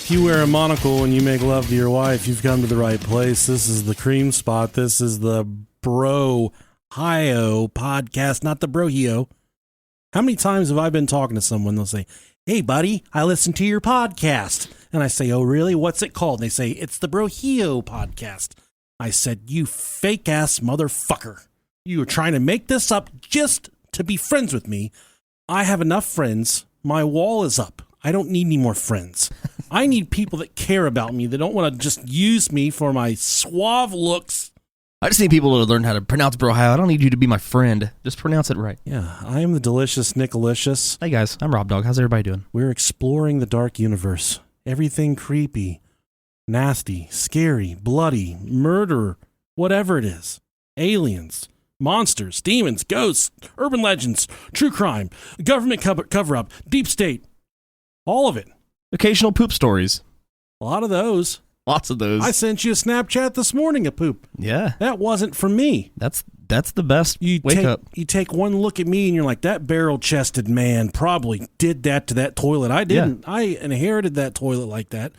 If you wear a monocle and you make love to your wife, you've come to the right place. This is the cream spot. This is the Bro Hio podcast, not the Brohio. How many times have I been talking to someone? They'll say, "Hey, buddy, I listened to your podcast." And I say, "Oh, really? What's it called?" And they say, "It's the Brohio podcast." I said, "You fake-ass motherfucker. You were trying to make this up just to be friends with me. I have enough friends. My wall is up. I don't need any more friends. I need people that care about me, that don't want to just use me for my suave looks." I just need people to learn how to pronounce Brohio. I don't need you to be my friend. Just pronounce it right. Yeah, I am the delicious Nicolicious. Hey guys, I'm Rob Dog. How's everybody doing? We're exploring the dark universe. Everything creepy, nasty, scary, bloody, murder, whatever it is. Aliens, monsters, demons, ghosts, urban legends, true crime, government cover-up, deep state. All of it. Occasional poop stories. A lot of those. Lots of those. I sent you a Snapchat this morning of poop. Yeah. That wasn't from me. That's the best up. You take one look at me and you're like, that barrel-chested man probably did that to that toilet. I didn't. Yeah. I inherited that toilet like that.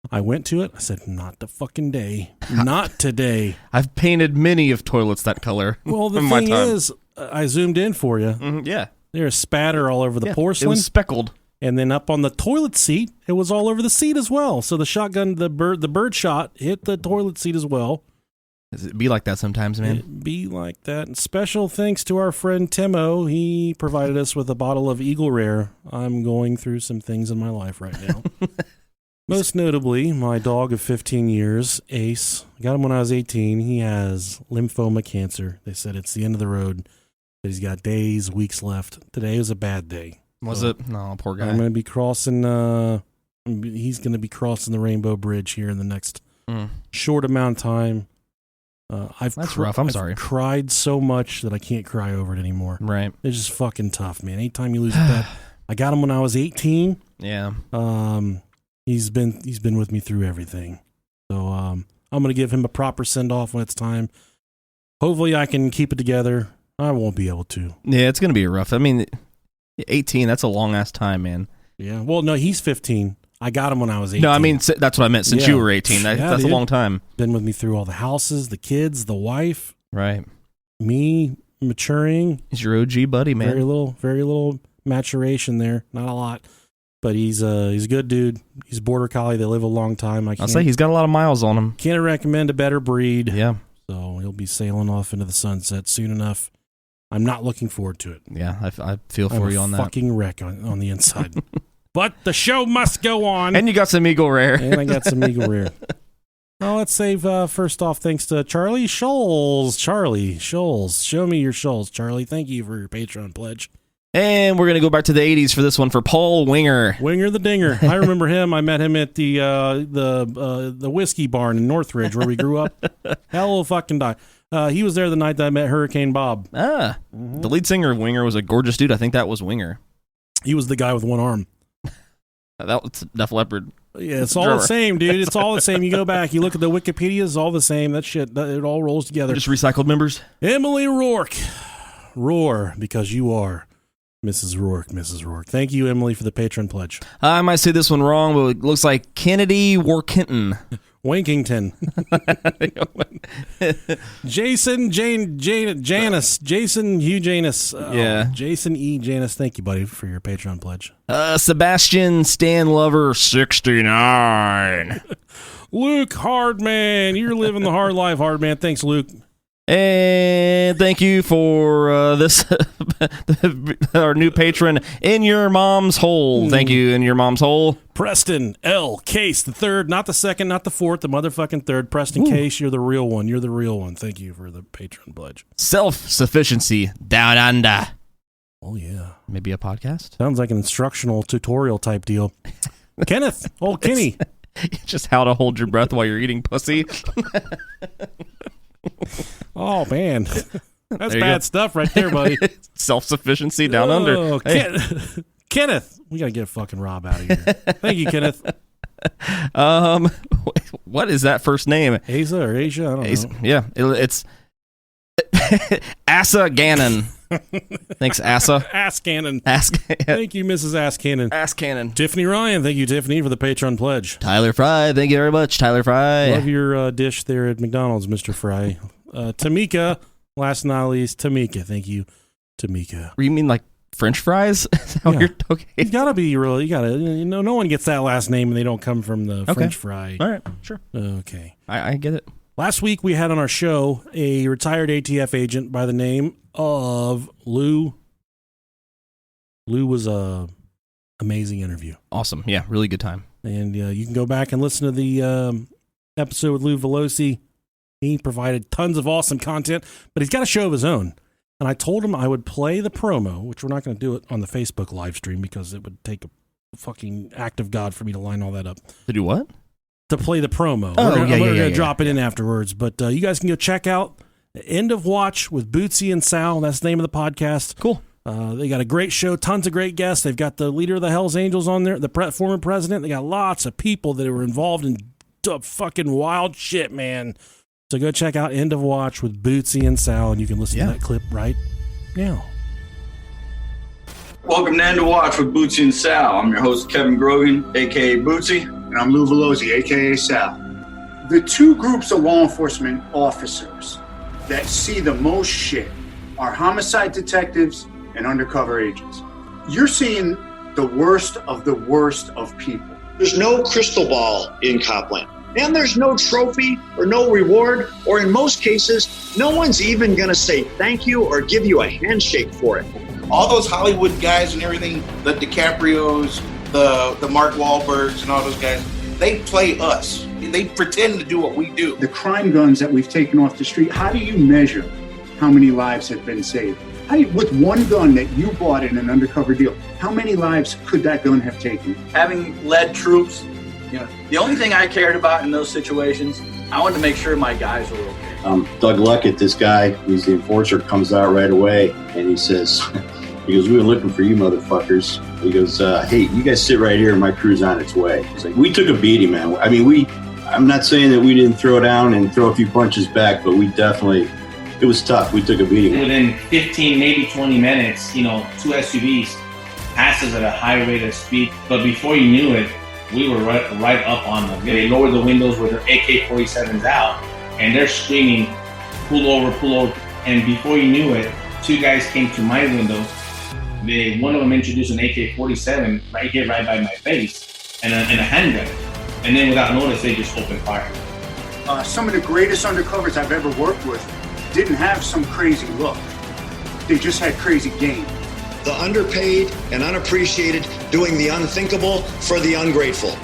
I went to it. I said, not the fucking day. Not today. I've painted many of toilets that color. Well, the thing is, I zoomed in for you. Mm-hmm, yeah. There's spatter all over the porcelain. It was speckled. And then up on the toilet seat, it was all over the seat as well. So the shotgun, the bird shot hit the toilet seat as well. Does it be like that sometimes, man? It be like that. And special thanks to our friend Timo. He provided us with a bottle of Eagle Rare. I'm going through some things in my life right now. Most notably, my dog of 15 years, Ace. I got him when I was 18. He has lymphoma cancer. They said it's the end of the road. He's got days, weeks left. Today was a bad day. Was it? No, poor guy. I'm going to be crossing, he's going to be crossing the Rainbow Bridge here in the next short amount of time. That's rough. I'm sorry. I've cried so much that I can't cry over it anymore. Right. It's just fucking tough, man. Anytime you lose a pet. I got him when I was 18. Yeah. He's been with me through everything. So I'm going to give him a proper send-off when it's time. Hopefully I can keep it together. I won't be able to. Yeah, it's going to be rough. I mean, 18, that's a long-ass time, man. Yeah. Well, no, he's 15. I got him when I was 18. No, I mean, that's what I meant. Since you were 18, that's a long time. Been with me through all the houses, the kids, the wife. Right. Me maturing. He's your OG buddy, man. Very little maturation there. Not a lot. But he's a good dude. He's a border collie. They live a long time. I'll say he's got a lot of miles on him. Can't recommend a better breed. Yeah. So he'll be sailing off into the sunset soon enough. I'm not looking forward to it. Yeah, I feel for you on that. I'm a fucking wreck on the inside. But the show must go on. And you got some Eagle Rare. And I got some Eagle Rare. Well, let's save first off thanks to Charlie Scholes. Charlie Scholes. Show me your Scholes, Charlie. Thank you for your Patreon pledge. And we're going to go back to the 80s for this one for Paul Winger. Winger the Dinger. I remember him. I met him at the whiskey barn in Northridge where we grew up. Hell fucking die. He was there the night that I met Hurricane Bob. The lead singer of Winger was a gorgeous dude. I think that was Winger. He was the guy with one arm. That was Def Leppard. Yeah, it's all the same, dude. It's all the same. You go back, you look at the Wikipedia, it's all the same. That shit, it all rolls together. Just recycled members. Emily Rourke. Roar, because you are Mrs. Rourke, Mrs. Rourke. Thank you, Emily, for the patron pledge. I might say this one wrong, but it looks like Kennedy Workinton. Wankington. Jason Janus. Jason Hugh Janus. Jason E. Janus. Thank you, buddy, for your Patreon pledge. Sebastian Stan Lover 69. Luke Hardman. You're living the hard life, Hardman. Thanks, Luke. And thank you for this, our new patron, In Your Mom's Hole. Thank you, In Your Mom's Hole. Preston L. Case, the third, not the second, not the fourth, the motherfucking third. Preston Case, you're the real one. You're the real one. Thank you for the patron pledge. Self-sufficiency down under. Oh, yeah. Maybe a podcast? Sounds like an instructional tutorial type deal. Kenneth, old Kenny. Just how to hold your breath while you're eating pussy. Oh, man. That's bad stuff right there, buddy. Self-sufficiency down under. Hey. Kenneth. We got to get fucking Rob out of here. Thank you, Kenneth. What is that first name? Asa or Asia? I don't know. Yeah, it's Asa Gannon. Thanks, Asa. Ass Cannon. Ask. Thank you, Mrs. Ass Cannon. Ass Cannon. Tiffany Ryan. Thank you, Tiffany, for the Patreon pledge. Tyler Fry. Thank you very much, Tyler Fry. Love your dish there at McDonald's, Mr. Fry. Tamika, last but not least, Tamika. Thank you, Tamika. You mean like French fries? Is that what you're okay? You gotta be real. You gotta. No one gets that last name and they don't come from the French fry. All right, sure. Okay. I get it. Last week we had on our show a retired ATF agent by the name of Lou. Lou was a amazing interview. Awesome. Yeah, really good time. And you can go back and listen to the episode with Lou Velosi. He provided tons of awesome content, but he's got a show of his own. And I told him I would play the promo, which we're not going to do it on the Facebook live stream because it would take a fucking act of God for me to line all that up. To do what? To play the promo. Oh, we're going to yeah. drop it in afterwards. But you guys can go check out End of Watch with Bootsy and Sal. That's the name of the podcast. Cool. They got a great show, tons of great guests. They've got the leader of the Hells Angels on there, the former president. They got lots of people that were involved in fucking wild shit, man. So go check out End of Watch with Bootsy and Sal, and you can listen to that clip right now. Welcome to End of Watch with Bootsy and Sal. I'm your host, Kevin Grogan, a.k.a. Bootsy. And I'm Lou Velosi, a.k.a. Sal. The two groups of law enforcement officers that see the most shit are homicide detectives and undercover agents. You're seeing the worst of people. There's no crystal ball in Copland. And there's no trophy or no reward, or in most cases, no one's even going to say thank you or give you a handshake for it. All those Hollywood guys and everything, the DiCaprios, the Mark Wahlbergs and all those guys, they play us. They pretend to do what we do. The crime guns that we've taken off the street, how do you measure how many lives have been saved? With one gun that you bought in an undercover deal, how many lives could that gun have taken? Having led troops, the only thing I cared about in those situations, I wanted to make sure my guys were okay. Doug Luckett, this guy, he's the enforcer, comes out right away and he says, we've been looking for you motherfuckers. He goes, hey, you guys sit right here, my crew's on its way. He's like, we took a beating, man. I mean, I'm not saying that we didn't throw down and throw a few punches back, but we definitely, it was tough. We took a beating. Within 15, maybe 20 minutes, two SUVs passed us at a high rate of speed. But before you knew it, we were right up on them. They lowered the windows with their AK-47s out, and they're screaming, pull over. And before you knew it, two guys came to my window. One of them introduced an AK-47 right by my face and a handgun. And then without notice, they just opened fire. Some of the greatest undercovers I've ever worked with didn't have some crazy look. They just had crazy game. The underpaid and unappreciated doing the unthinkable for the ungrateful.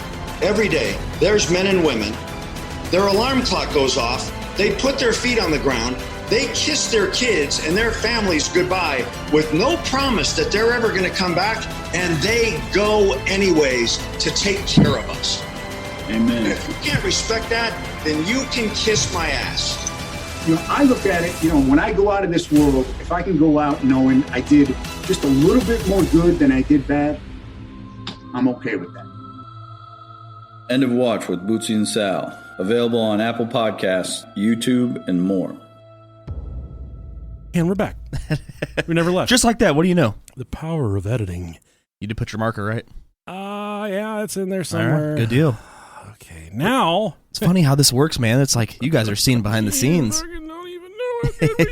Every day, there's men and women. Their alarm clock goes off. They put their feet on the ground. They kiss their kids and their families goodbye with no promise that they're ever going to come back, and they go anyways to take care of us. Amen. If you can't respect that, then you can kiss my ass. I look at it, when I go out of this world, if I can go out knowing I did just a little bit more good than I did bad, I'm okay with that. End of Watch with Bootsy and Sal. Available on Apple Podcasts, YouTube, and more. And we're back. We never left. Just like that. What do you know? The power of editing. You did put your marker, right? Yeah, it's in there somewhere. Right, good deal. Okay, now it's funny how this works, man. It's like you guys are seeing behind the scenes. I don't even know how good we are.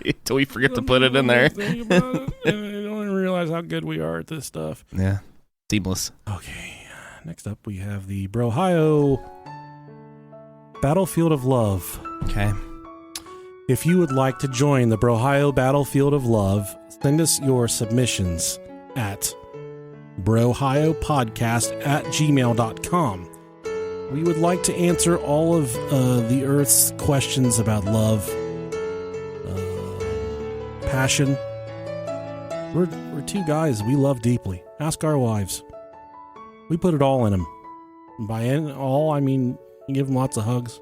Until we forget to put it in there. Think about it, and I don't even realize how good we are at this stuff. Yeah, seamless. Okay, next up we have the Brohio Battlefield of Love. Okay. If you would like to join the Brohio Battlefield of Love, send us your submissions at brohiopodcast@gmail.com. We would like to answer all of the Earth's questions about love, passion. We're two guys we love deeply. Ask our wives. We put it all in them. And by all, I mean you give them lots of hugs,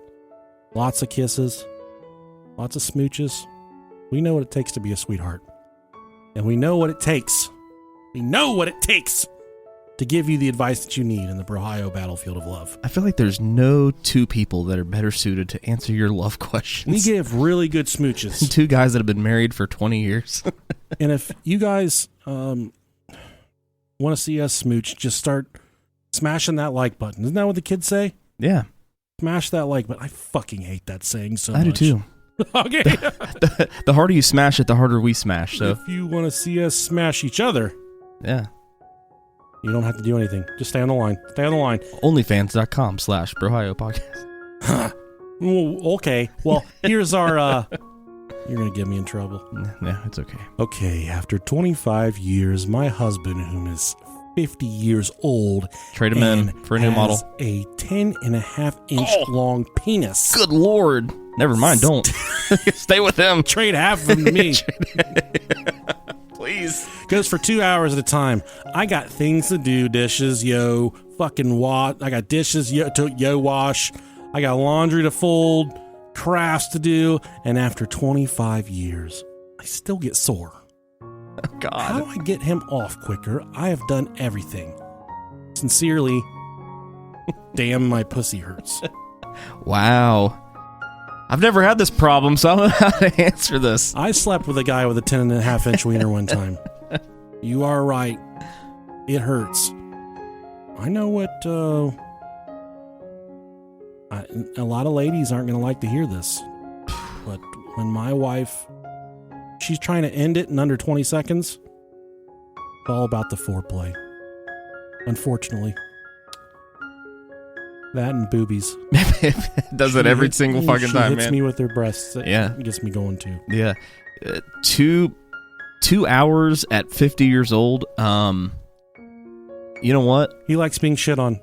lots of kisses, lots of smooches. We know what it takes to be a sweetheart. And we know what it takes. We know what it takes to give you the advice that you need in the Ohio battlefield of love. I feel like there's no two people that are better suited to answer your love questions. We give really good smooches. Two guys that have been married for 20 years. And if you guys want to see us smooch, just start smashing that like button. Isn't that what the kids say? Yeah. Smash that like button. I fucking hate that saying so I much. do too. Okay. The harder you smash it, the harder we smash. So if you want to see us smash each other, yeah, you don't have to do anything. Just stay on the line. Stay on the line. Onlyfans.com/Brohio podcast. Well, okay. Well, here's our... You're going to get me in trouble. Yeah, it's okay. Okay, after 25 years, my husband, whom is 50 years old... Trade him in for a new model. A 10.5-inch long penis. Good Lord. Never mind, don't. Stay with him. Trade half of him to me. Please. Goes for 2 hours at a time. I got things to do. Dishes, yo. Fucking wash. I got dishes, yo wash. I got laundry to fold. Crafts to do. And after 25 years, I still get sore. Oh, God. How do I get him off quicker? I have done everything. Sincerely, damn, my pussy hurts. Wow. I've never had this problem, so I don't know how to answer this. I slept with a guy with a 10.5-inch wiener one time. You are right. It hurts. I know what... a lot of ladies aren't going to like to hear this. But when my wife... She's trying to end it in under 20 seconds. It's all about the foreplay. Unfortunately. That and boobies. Does it every single fucking time, man. She hits me with her breasts. It gets me going too. Yeah. 2 hours at 50 years old. You know what? He likes being shit on.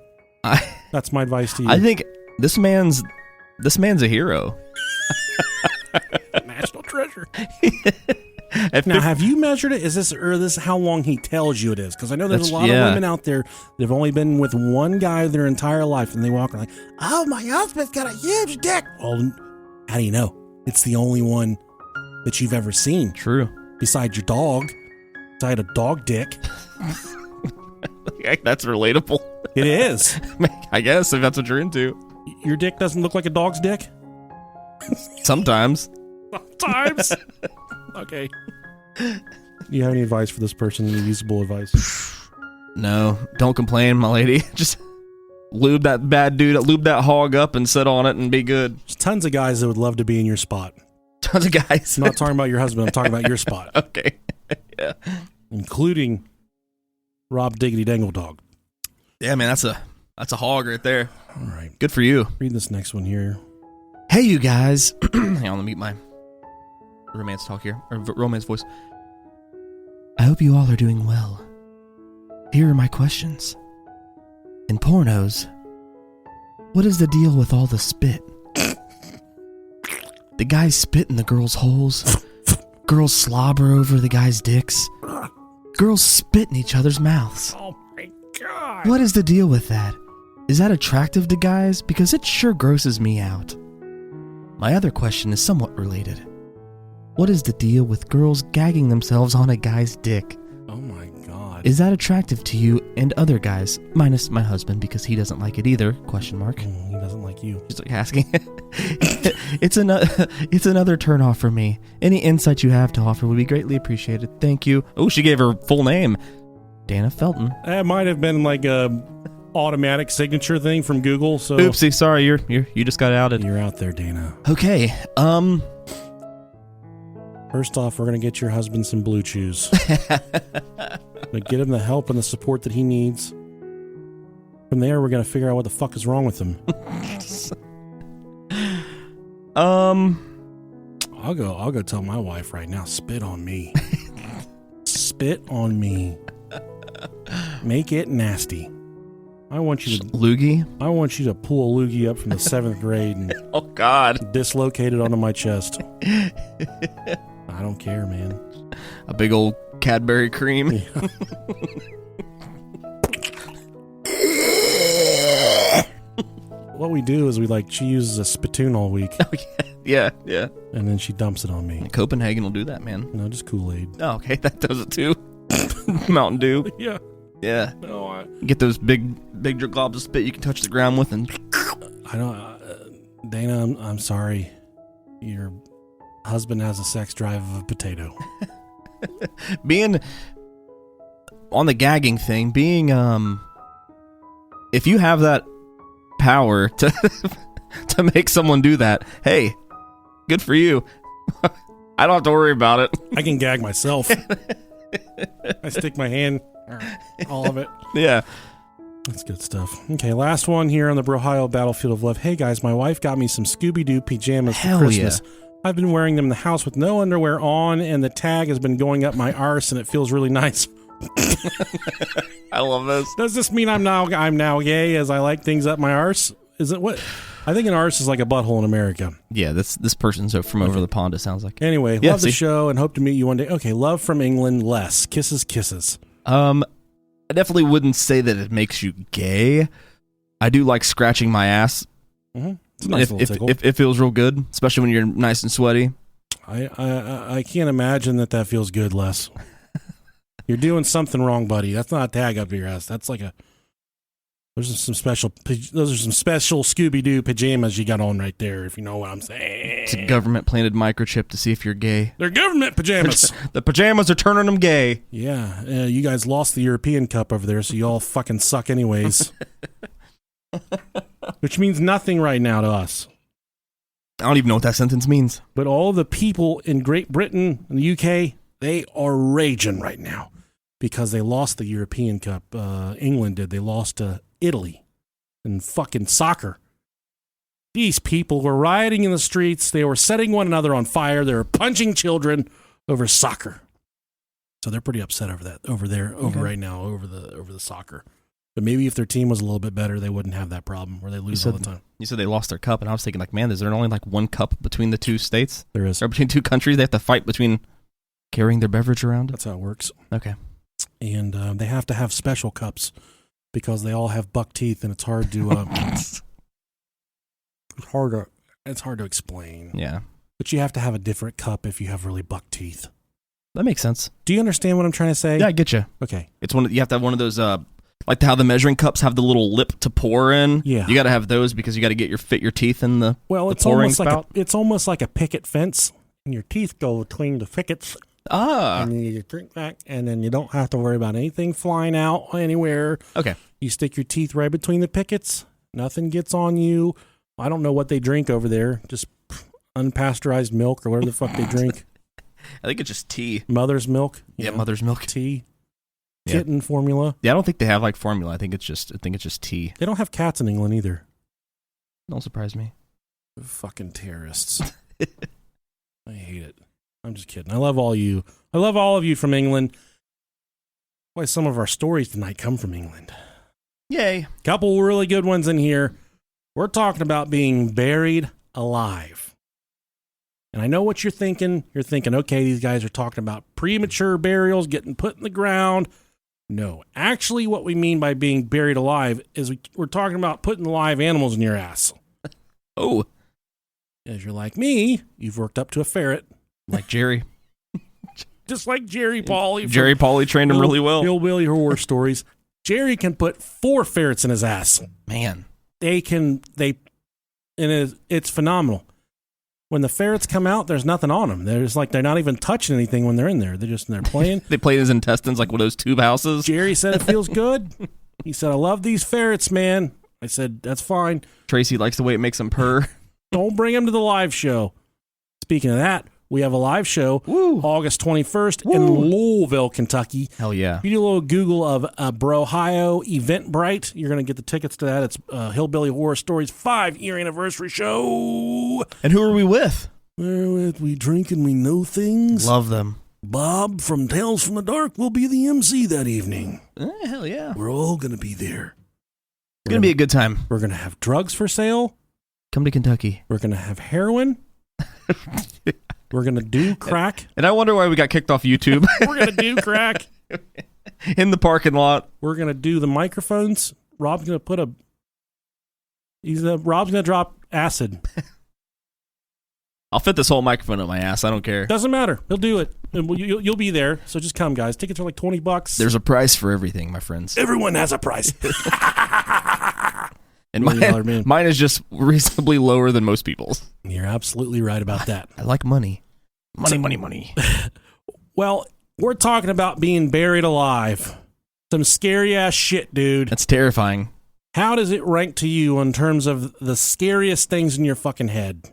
That's my advice to you. I think this man's a hero. National treasure. Now, have you measured it? Is this how long he tells you it is? Because I know there's a lot of women out there that have only been with one guy their entire life, and they walk around like, "Oh, my husband's got a huge dick." Well, how do you know? It's the only one that you've ever seen. True. Besides your dog. Besides a dog dick. That's relatable. It is. I guess, if that's what you're into. Your dick doesn't look like a dog's dick? Sometimes. Sometimes? Okay. Do you have any advice for this person? Any usable advice? No. Don't complain, my lady. Just lube that bad dude, lube that hog up and sit on it and be good. There's tons of guys that would love to be in your spot. Tons of guys. I'm not talking about your husband. I'm talking about your spot. Okay. Yeah. Including Rob Diggity Dangle Dog. Yeah, man, that's a hog right there. All right. Good for you. Read this next one here. Hey, you guys. Hang on, let me get my romance talk here, or romance voice. I hope you all are doing well. Here are my questions. In pornos, what is the deal with all the spit? The guys spit in the girls' holes. Girls slobber over the guys' dicks. Girls spit in each other's mouths. Oh my God. What is the deal with that? Is that attractive to guys? Because it sure grosses me out. My other question is somewhat related. What is the deal with girls gagging themselves on a guy's dick? Oh my God. Is that attractive to you and other guys? Minus my husband, because he doesn't like it either, question mark. He doesn't like you. Just like asking. It's another turn off for me. Any insight you have to offer would be greatly appreciated. Thank you. Oh, she gave her full name. Dana Felton. That might have been like a automatic signature thing from Google. So oopsie, sorry, you just got outed. You're out there, Dana. Okay. First off, we're gonna get your husband some Blue Chews. But get him the help and the support that he needs. From there, we're gonna figure out what the fuck is wrong with him. I'll go tell my wife right now. Spit on me. Spit on me. Make it nasty. I want you to loogie. I want you to pull a loogie up from the 7th grade and oh God, dislocate it onto my chest. I don't care, man. A big old Cadbury cream. Yeah. What we do is she uses a spittoon all week. Oh, yeah. And then she dumps it on me. Copenhagen will do that, man. No, just Kool-Aid. Oh, okay, that does it too. Mountain Dew. Yeah. Yeah. No, Get those big globs of spit you can touch the ground with, and I don't. Dana, I'm sorry. Your husband has a sex drive of a potato. being on the gagging thing, if you have that power to to make someone do that, hey, good for you. I don't have to worry about it. I can gag myself. I stick my hand, all of it. Yeah. That's good stuff. Okay, last one here on the Brohio Battlefield of Love. Hey guys, my wife got me some Scooby-Doo pajamas Hell for Christmas. yeah. I've been wearing them in the house with no underwear on, and the tag has been going up my arse, and it feels really nice. I love this. Does this mean I'm now gay as I like things up my arse? Is it what? I think an arse is like a butthole in America. Yeah, this person's from over the pond, it sounds like. Anyway, Yeah, love the see? show and hope to meet you one day. Okay, love from England, Les. Kisses. I definitely wouldn't say that it makes you gay. I do like scratching my ass. Mm-hmm. It's a nice little tickle. If it feels real good, especially when you're nice and sweaty. I can't imagine that feels good, Les. You're doing something wrong, buddy. That's not a tag up your ass. That's like those are some special Scooby-Doo pajamas you got on right there, if you know what I'm saying. It's a government-planted microchip to see if you're gay. They're government pajamas. The pajamas are turning them gay. Yeah, you guys lost the European Cup over there, so you all fucking suck anyways. Which means nothing right now to us. I don't even know what that sentence means. But all the people in Great Britain and the UK, they are raging right now because they lost the European Cup. England did. They lost to Italy in fucking soccer. These people were rioting in the streets. They were setting one another on fire. They were punching children over soccer. So they're pretty upset over that right now over the soccer. But maybe if their team was a little bit better, they wouldn't have that problem where they lose all the time. You said they lost their cup, and I was thinking, like, man, is there only like one cup between the two states? There is. Or between two countries? They have to fight between carrying their beverage around? That's how it works. Okay. And they have to have special cups because they all have buck teeth, and it's hard to it's hard to explain. Yeah. But you have to have a different cup if you have really buck teeth. That makes sense. Do you understand what I'm trying to say? Yeah, I get you. Okay. It's you have to have one of those like how the measuring cups have the little lip to pour in. Yeah. You got to have those because you got to fit your teeth in the it's pouring almost spout. it's almost like a picket fence, and your teeth go between the pickets. And then you drink that, and then you don't have to worry about anything flying out anywhere. Okay. You stick your teeth right between the pickets. Nothing gets on you. I don't know what they drink over there. Just unpasteurized milk or whatever the fuck they drink. I think it's just tea. Mother's milk. Yeah, mother's milk. Tea. Yeah. Kitten formula. Yeah, I don't think they have like formula. I think it's just tea. They don't have cats in England either. Don't surprise me. Fucking terrorists. I hate it. I'm just kidding. I love all you. I love all of you from England. Why some of our stories tonight come from England. Yay. Couple really good ones in here. We're talking about being buried alive. And I know what you're thinking. You're thinking, okay, these guys are talking about premature burials, getting put in the ground. No, actually what we mean by being buried alive is we're talking about putting live animals in your ass. Oh. As you're like me, you've worked up to a ferret. Like Jerry. Just like Jerry Pauly. Jerry Pauly trained him really well. Hillbilly Horror Stories. Jerry can put 4 ferrets in his ass. Man. It's phenomenal. When the ferrets come out, there's nothing on them. They're not even touching anything when they're in there. They're playing. They play his intestines like one of those tube houses. Jerry said it feels good. He said, I love these ferrets, man. I said, that's fine. Tracy likes the way it makes him purr. Don't bring him to the live show. Speaking of that, we have a live show August 21st in Louisville, Kentucky. Hell yeah. If you do a little Google of Brohio Eventbrite, you're going to get the tickets to that. It's Hillbilly Horror Stories 5-year anniversary show. And who are we with? We drink and we know things. Love them. Bob from Tales from the Dark will be the MC that evening. Hell yeah. We're all going to be there. It's going to be a good time. We're going to have drugs for sale. Come to Kentucky. We're going to have heroin. We're going to do crack. And I wonder why we got kicked off YouTube. We're going to do crack. In the parking lot. We're going to do the microphones. Rob's going to drop acid. I'll fit this whole microphone up my ass. I don't care. Doesn't matter. He'll do it. And you'll be there. So just come, guys. Tickets are like $20. There's a price for everything, my friends. Everyone has a price. And mine is just reasonably lower than most people's. You're absolutely right about that. I like money. Money. Well, we're talking about being buried alive. Some scary ass shit, dude. That's terrifying. How does it rank to you in terms of the scariest things in your fucking head?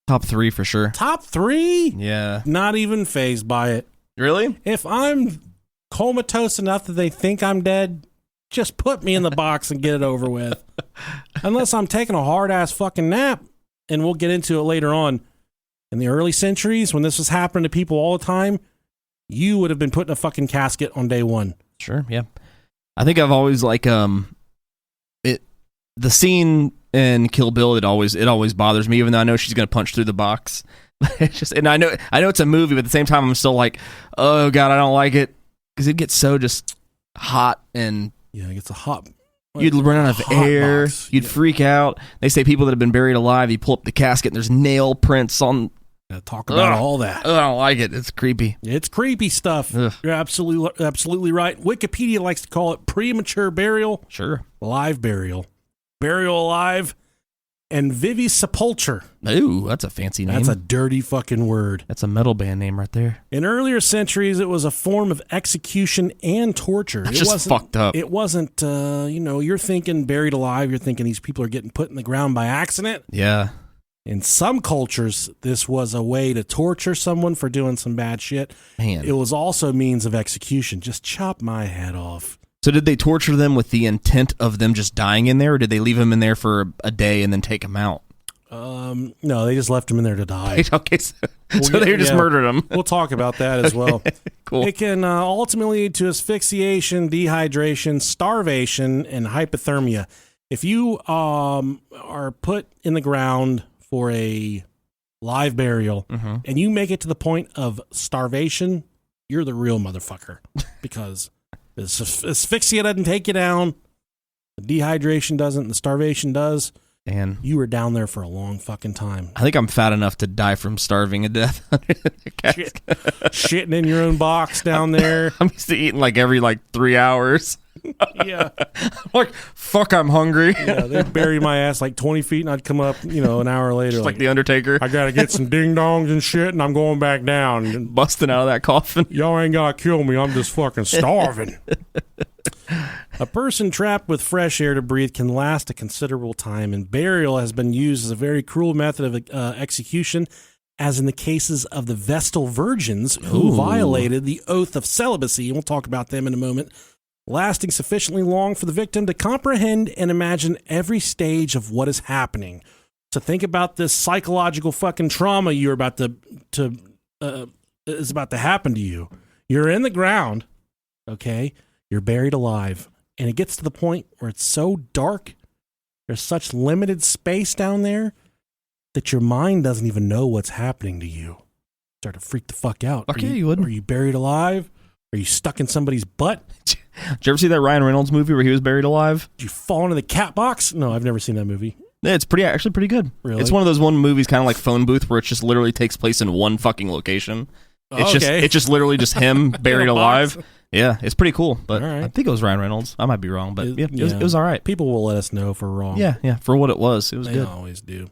Top 3 for sure. Top 3? Yeah. Not even fazed by it. Really? If I'm comatose enough that they think I'm dead, just put me in the box and get it over with. Unless I'm taking a hard-ass fucking nap, and we'll get into it later on. In the early centuries, when this was happening to people all the time, you would have been put in a fucking casket on day one. Sure, yeah. I think I've always the scene in Kill Bill, it always bothers me, even though I know she's gonna punch through the box. And I know it's a movie, but at the same time I'm still like, oh god, I don't like it, because it gets so just hot, and yeah, it gets a hot. You'd run out of air. Box. You'd freak out. They say people that have been buried alive, you pull up the casket and there's nail prints on. Talk about all that. I don't like it. It's creepy. It's creepy stuff. Ugh. You're absolutely right. Wikipedia likes to call it premature burial. Sure. Live burial. Burial alive. And vivisepulture. Ooh, that's a fancy name. That's a dirty fucking word. That's a metal band name right there. In earlier centuries, it was a form of execution and torture. That's just fucked up. It wasn't, you're thinking buried alive. You're thinking these people are getting put in the ground by accident. Yeah. In some cultures, this was a way to torture someone for doing some bad shit. Man. It was also means of execution. Just chop my head off. So did they torture them with the intent of them just dying in there, or did they leave them in there for a day and then take them out? No, they just left them in there to die. Okay, so they just murdered them. We'll talk about that as well. Cool. It can ultimately lead to asphyxiation, dehydration, starvation, and hypothermia. If you are put in the ground for a live burial and you make it to the point of starvation, you're the real motherfucker, because the asphyxia doesn't take you down, the dehydration doesn't, the starvation does. And you were down there for a long fucking time. I think I'm fat enough to die from starving to death. Shitting in your own box down there. I'm used to eating every 3 hours. Yeah. I'm fuck, I'm hungry. Yeah, they'd bury my ass 20 feet and I'd come up, an hour later. Just like the Undertaker. I got to get some ding dongs and shit and I'm going back down. And busting out of that coffin. Y'all ain't got to kill me. I'm just fucking starving. A person trapped with fresh air to breathe can last a considerable time, and burial has been used as a very cruel method of execution, as in the cases of the Vestal Virgins who violated the oath of celibacy, and we'll talk about them in a moment, lasting sufficiently long for the victim to comprehend and imagine every stage of what is happening. So think about this psychological fucking trauma you're about is about to happen to you. You're in the ground, okay? You're buried alive. And it gets to the point where it's so dark, there's such limited space down there that your mind doesn't even know what's happening to you. Start to freak the fuck out. Okay, you wouldn't. Are you buried alive? Are you stuck in somebody's butt? Did you ever see that Ryan Reynolds movie where he was buried alive? Did you fall into the cat box? No, I've never seen that movie. Yeah, it's actually pretty good. Really? It's one of those movies kind of like Phone Booth where it just literally takes place in one fucking location. It's just literally just him buried alive. Yeah, it's pretty cool, but right. I think it was Ryan Reynolds. I might be wrong, but it was all right. People will let us know if we're wrong. Yeah, for what it was good. They always do.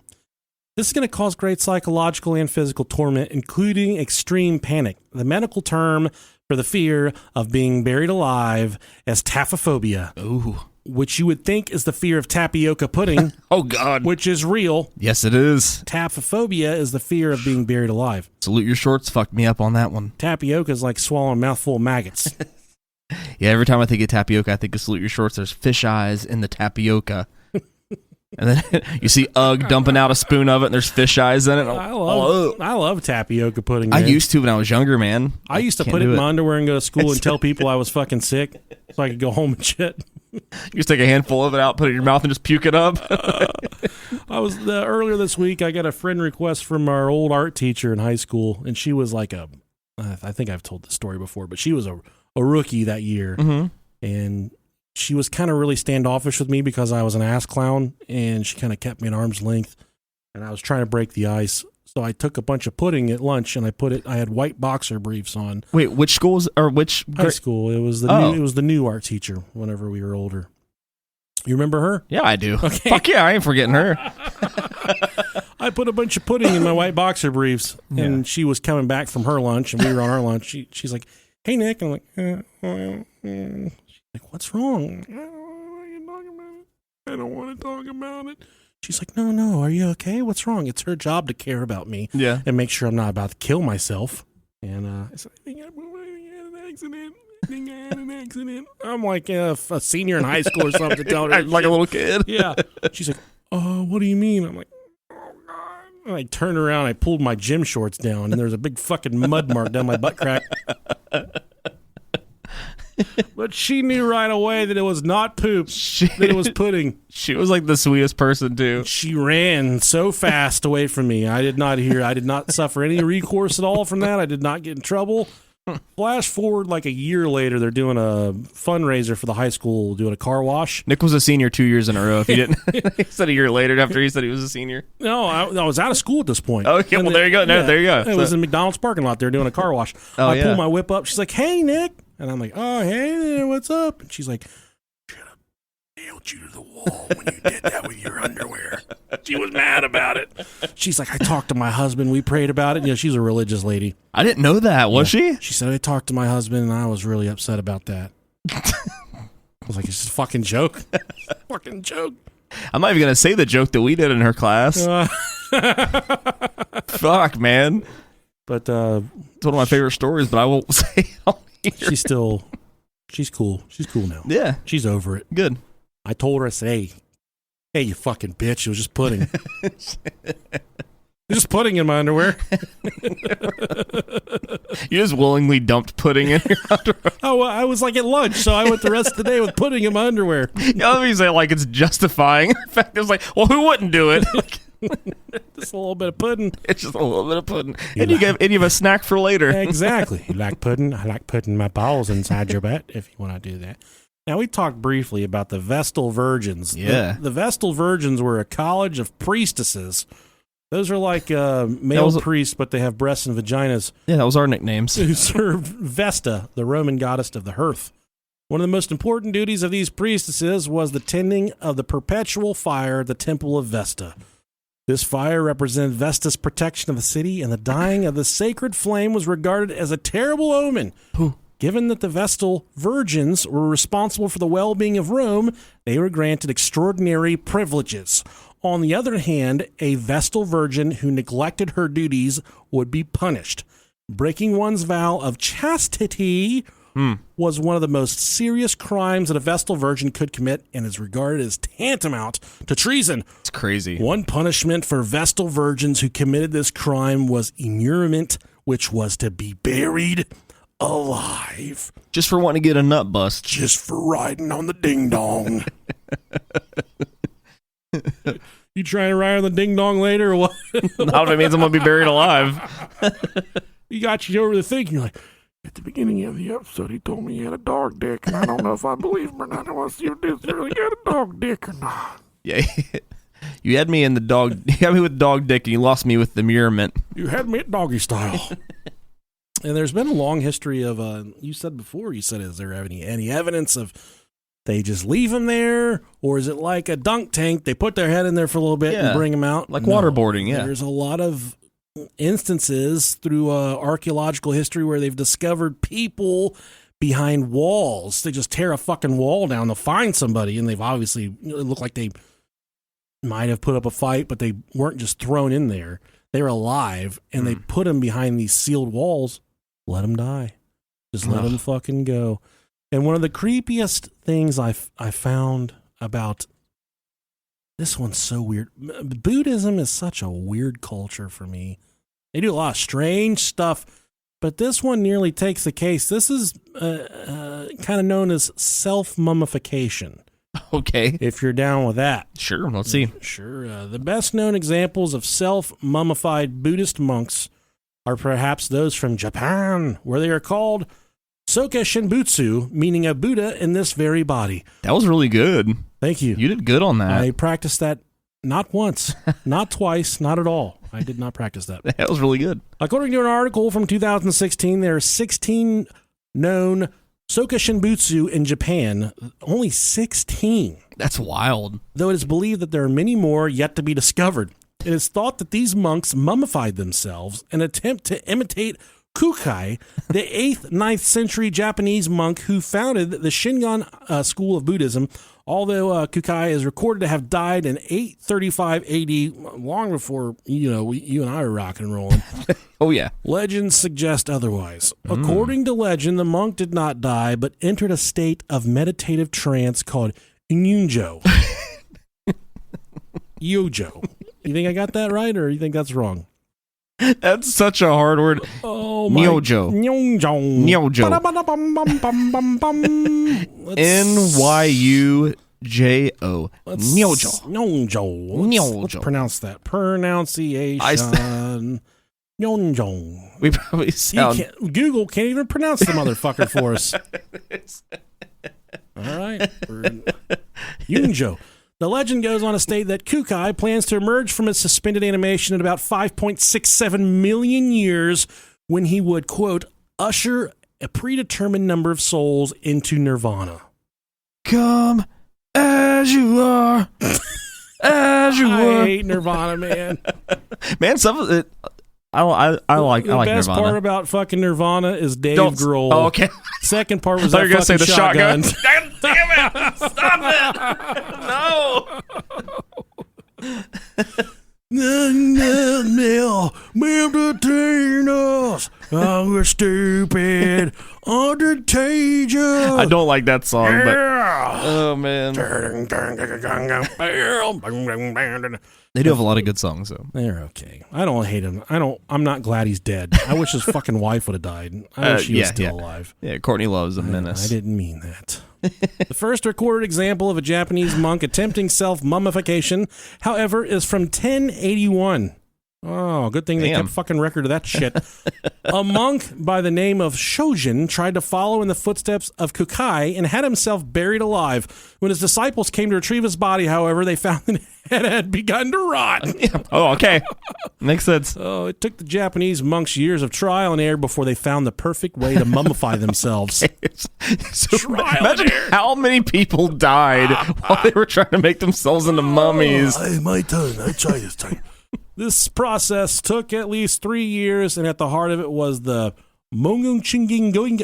This is going to cause great psychological and physical torment, including extreme panic. The medical term for the fear of being buried alive is taphophobia. Ooh. Which you would think is the fear of tapioca pudding. Oh, God. Which is real. Yes, it is. Taphophobia is the fear of being buried alive. Salute your shorts fucked me up on that one. Tapioca is like swallowing a mouthful of maggots. Yeah, every time I think of tapioca, I think of Salute Your Shorts. There's fish eyes in the tapioca. And then you see Ugg dumping out a spoon of it, and there's fish eyes in it. I love tapioca pudding. Man. I used to when I was younger, man. I used to put it in my underwear and go to school and tell people I was fucking sick so I could go home and shit. You just take a handful of it out, put it in your mouth, and just puke it up. Earlier this week, I got a friend request from our old art teacher in high school, and she was like I think I've told this story before, but she was a rookie that year, and she was kind of really standoffish with me because I was an ass clown, and she kind of kept me at arm's length, and I was trying to break the ice. So I took a bunch of pudding at lunch and I had white boxer briefs on. Wait, which schools or which high school? It was the new art teacher whenever we were older. You remember her? Yeah, I do. Okay. Fuck yeah, I ain't forgetting her. I put a bunch of pudding in my white boxer briefs, and Yeah. she was coming back from her lunch, and we were on our lunch. She's like, "Hey, Nick," I'm like, She's like, "What's wrong?" I don't want to talk about it. She's like, "No, are you okay? What's wrong?" It's her job to care about me, and make sure I'm not about to kill myself. And I said, "I think I had an accident. I'm like a senior in high school or something, telling her like a little kid. Yeah. She's like, "Oh, what do you mean?" I'm like, "Oh God." And I turned around, I pulled my gym shorts down, and there was a big fucking mud mark down my butt crack. But she knew right away that it was not poop, that it was pudding. She was like the sweetest person too. She ran so fast away from me. I did not suffer any recourse at all from that. I did not get in trouble. Flash forward like a year later, they're doing a fundraiser for the high school, doing a car wash. Nick was a senior 2 years in a row. If he didn't, he said a year later after he said he was a senior. No, I was out of school at this point. Okay, well, there you go. No, there you go. It was in McDonald's parking lot. They're doing a car wash. I pull my whip up. She's like, "Hey, Nick." And I'm like, "Oh, hey there, what's up?" And she's like, "Should have nailed you to the wall when you did that with your underwear." She was mad about it. She's like, "I talked to my husband. We prayed about it." She's a religious lady. I didn't know that. Was she? She said, "I talked to my husband, and I was really upset about that." I was like, "It's just a fucking joke." Fucking joke. I'm not even going to say the joke that we did in her class. Fuck, man. But it's one of my favorite stories, but I won't say it on here. She's cool. She's cool now. Yeah. She's over it. Good. I told her, I said, hey, you fucking bitch. It was just pudding. Just pudding in my underwear. You just willingly dumped pudding in your underwear. Oh, well, I was like at lunch, so I went the rest of the day with pudding in my underwear. Let me say like it's justifying. In fact, it was like, well, who wouldn't do it? Just a little bit of pudding. It's just a little bit of pudding. And you have a snack for later. Exactly. You like pudding? I like putting my balls inside your butt if you want to do that. Now, we talked briefly about the Vestal Virgins. Yeah. The Vestal Virgins were a college of priestesses. Those are like male priests, but they have breasts and vaginas. Yeah, that was our nicknames. Who served Vesta, the Roman goddess of the hearth. One of the most important duties of these priestesses was the tending of the perpetual fire at the temple of Vesta. This fire represented Vesta's protection of the city, and the dying of the sacred flame was regarded as a terrible omen. Given that the Vestal Virgins were responsible for the well-being of Rome, they were granted extraordinary privileges. On the other hand, a Vestal Virgin who neglected her duties would be punished. Breaking one's vow of chastity was one of the most serious crimes that a Vestal Virgin could commit and is regarded as tantamount to treason. It's crazy. One punishment for Vestal Virgins who committed this crime was immurement, which was to be buried alive. Just for wanting to get a nut bust. Just for riding on the ding-dong. You trying to ride on the ding-dong later or what? Not if it means I'm going to be buried alive. You got you over the thinking. You're like, at the beginning of the episode, he told me he had a dog dick, and I don't know if I believe him or not. I want to see if this really got a dog dick or not. Yeah, you had me in the dog. You had me with dog dick, and you lost me with the immurement. You had me at doggy style. And there's been a long history of, you said before, is there any evidence of they just leave them there? Or is it like a dunk tank? They put their head in there for a little bit and bring them out? Like waterboarding, yeah. There's a lot of instances through archaeological history where they've discovered people behind walls. They just tear a fucking wall down to find somebody, and they've obviously, it looked like they might have put up a fight, but they weren't just thrown in there. They were alive, and they put them behind these sealed walls. Let them die. Just let them fucking go. And one of the creepiest things I found about this one's so weird. Buddhism is such a weird culture for me. They do a lot of strange stuff, but this one nearly takes the case. This is kind of known as self-mummification. Okay. If you're down with that. Sure, let's see. Sure. The best known examples of self-mummified Buddhist monks are perhaps those from Japan, where they are called Soka Shinbutsu, meaning a Buddha in this very body. That was really good. Thank you. You did good on that. I practiced that Not once, not twice, not at all. I did not practice that. That was really good. According to an article from 2016, there are 16 known Soka Shinbutsu in Japan. Only 16. That's wild. Though it is believed that there are many more yet to be discovered. It is thought that these monks mummified themselves in an attempt to imitate Kukai, the 8th-9th century Japanese monk who founded the Shingon school of Buddhism. Although Kukai is recorded to have died in 835 AD, long before you and I were rocking and rolling. Oh, yeah. Legends suggest otherwise. According to legend, the monk did not die, but entered a state of meditative trance called Nyunjo. Yojo. You think I got that right, or you think that's wrong? That's such a hard word. Oh, my. Nyojo. Nyojo. Nyujo. Nyojo. Let's pronounce that. Pronunciation. Nyojo. We probably sound... Google can't even pronounce the motherfucker for us. All right. Yunjo. The legend goes on to state that Kukai plans to emerge from his suspended animation in about 5.67 million years when he would, quote, usher a predetermined number of souls into nirvana. Come as you are. As you are. I hate Nirvana, man. Man, some of it... I like the best Nirvana. part about fucking Nirvana is Dave Grohl. Oh, okay. Second part was I thought you were that gonna say fucking the shotgun. Damn it! Stop it! No. We're stupid. Undertaker. I don't like that song, but oh man, they do have a lot of good songs though. They're okay. I don't hate him. I'm not glad he's dead. I wish his fucking wife would have died. I wish she was still alive. Yeah, Courtney Love's a menace. I didn't mean that. The first recorded example of a Japanese monk attempting self-mummification, however, is from 1081. Oh, good thing they kept fucking record of that shit. A monk by the name of Shojin tried to follow in the footsteps of Kukai and had himself buried alive. When his disciples came to retrieve his body, however, they found that it had begun to rot. Oh, okay. Makes sense. Oh, it took the Japanese monks years of trial and error before they found the perfect way to mummify themselves. So imagine how many people died while they were trying to make themselves into mummies. Hey, my turn. I try this time. This process took at least 3 years, and at the heart of it was the Mongung Chinging Going.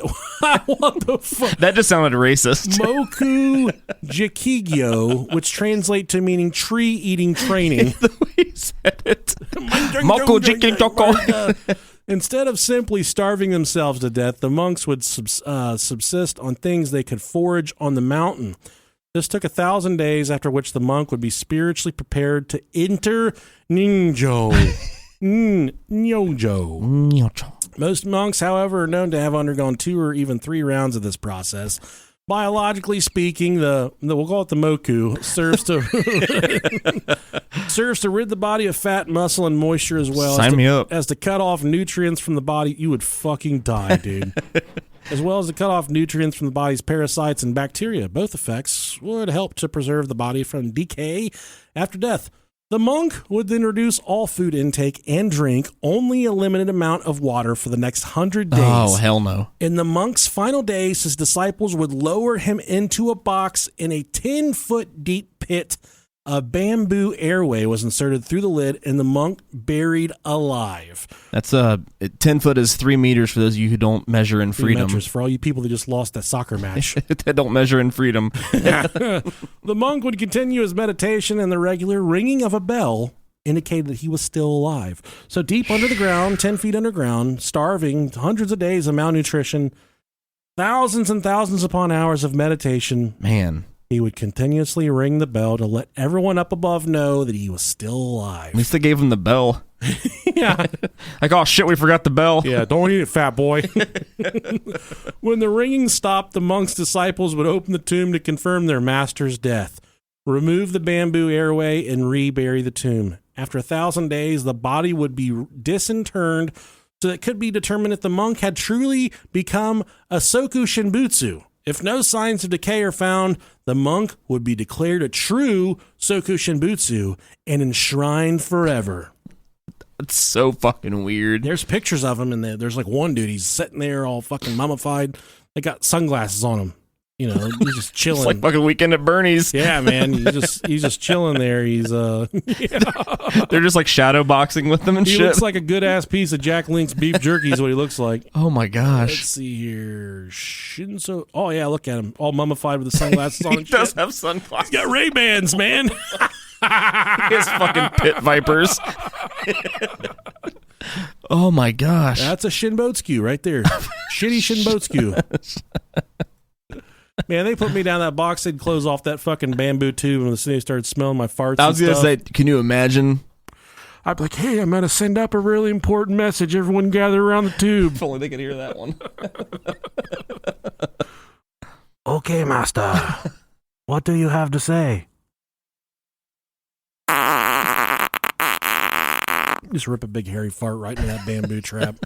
What the fuck? That just sounded racist. Moku Jikigyo, which translate to meaning tree-eating training. The way you said it. Moku Jikigyo. Instead of simply starving themselves to death, the monks would subsist on things they could forage on the mountain. This took 1,000 days, after which the monk would be spiritually prepared to enter Ninjo. Nyojo. Most monks, however, are known to have undergone 2 or even 3 rounds of this process. Biologically speaking, we'll call it the moku, serves to rid the body of fat, muscle, and moisture as well. Sign me up. As to cut off nutrients from the body. You would fucking die, dude. As well as to cut off nutrients from the body's parasites and bacteria. Both effects would help to preserve the body from decay after death. The monk would then reduce all food intake and drink only a limited amount of water for the next 100 days. Oh, hell no. In the monk's final days, his disciples would lower him into a box in a 10-foot deep pit. A bamboo airway was inserted through the lid, and the monk buried alive. That's 10 foot is 3 meters for those of you who don't measure in freedom. 3 meters for all you people that just lost that soccer match. That don't measure in freedom. The monk would continue his meditation, and the regular ringing of a bell indicated that he was still alive. So deep under the ground, 10 feet underground, starving, hundreds of days of malnutrition, thousands and thousands upon hours of meditation. Man. He would continuously ring the bell to let everyone up above know that he was still alive. At least they gave him the bell. Yeah. Like, oh shit, we forgot the bell. Yeah, don't eat it, fat boy. When the ringing stopped, the monk's disciples would open the tomb to confirm their master's death, remove the bamboo airway, and rebury the tomb. After 1,000 days, the body would be disinterred so that it could be determined if the monk had truly become a Soku Shinbutsu. If no signs of decay are found, the monk would be declared a true Soku Shinbutsu and enshrined forever. It's so fucking weird. There's pictures of him, and there's like one dude, he's sitting there all fucking mummified. They got sunglasses on him. You know, he's just chilling. It's like fucking Weekend at Bernie's. Yeah, man. He's just chilling there. He's They're just like shadow boxing with them and he shit. looks like a good ass piece of Jack Link's beef jerky is what he looks like. Oh my gosh. Let's see here. Shinzo. Oh yeah, look at him. All mummified with the sunglasses on. He and does shit. have sunglasses. He's got Ray-Bans, man. He has fucking pit vipers. Oh my gosh. That's a Shinbutsu right there. Shitty Shinbutsu. Man, they put me down that box. They'd close off that fucking bamboo tube, and the city started smelling my farts. I was going to say, can you imagine? I'd be like, hey, I'm going to send up a really important message. Everyone gather around the tube. If only they could hear that one. Okay, master. What do you have to say? Just rip a big hairy fart right into that bamboo trap.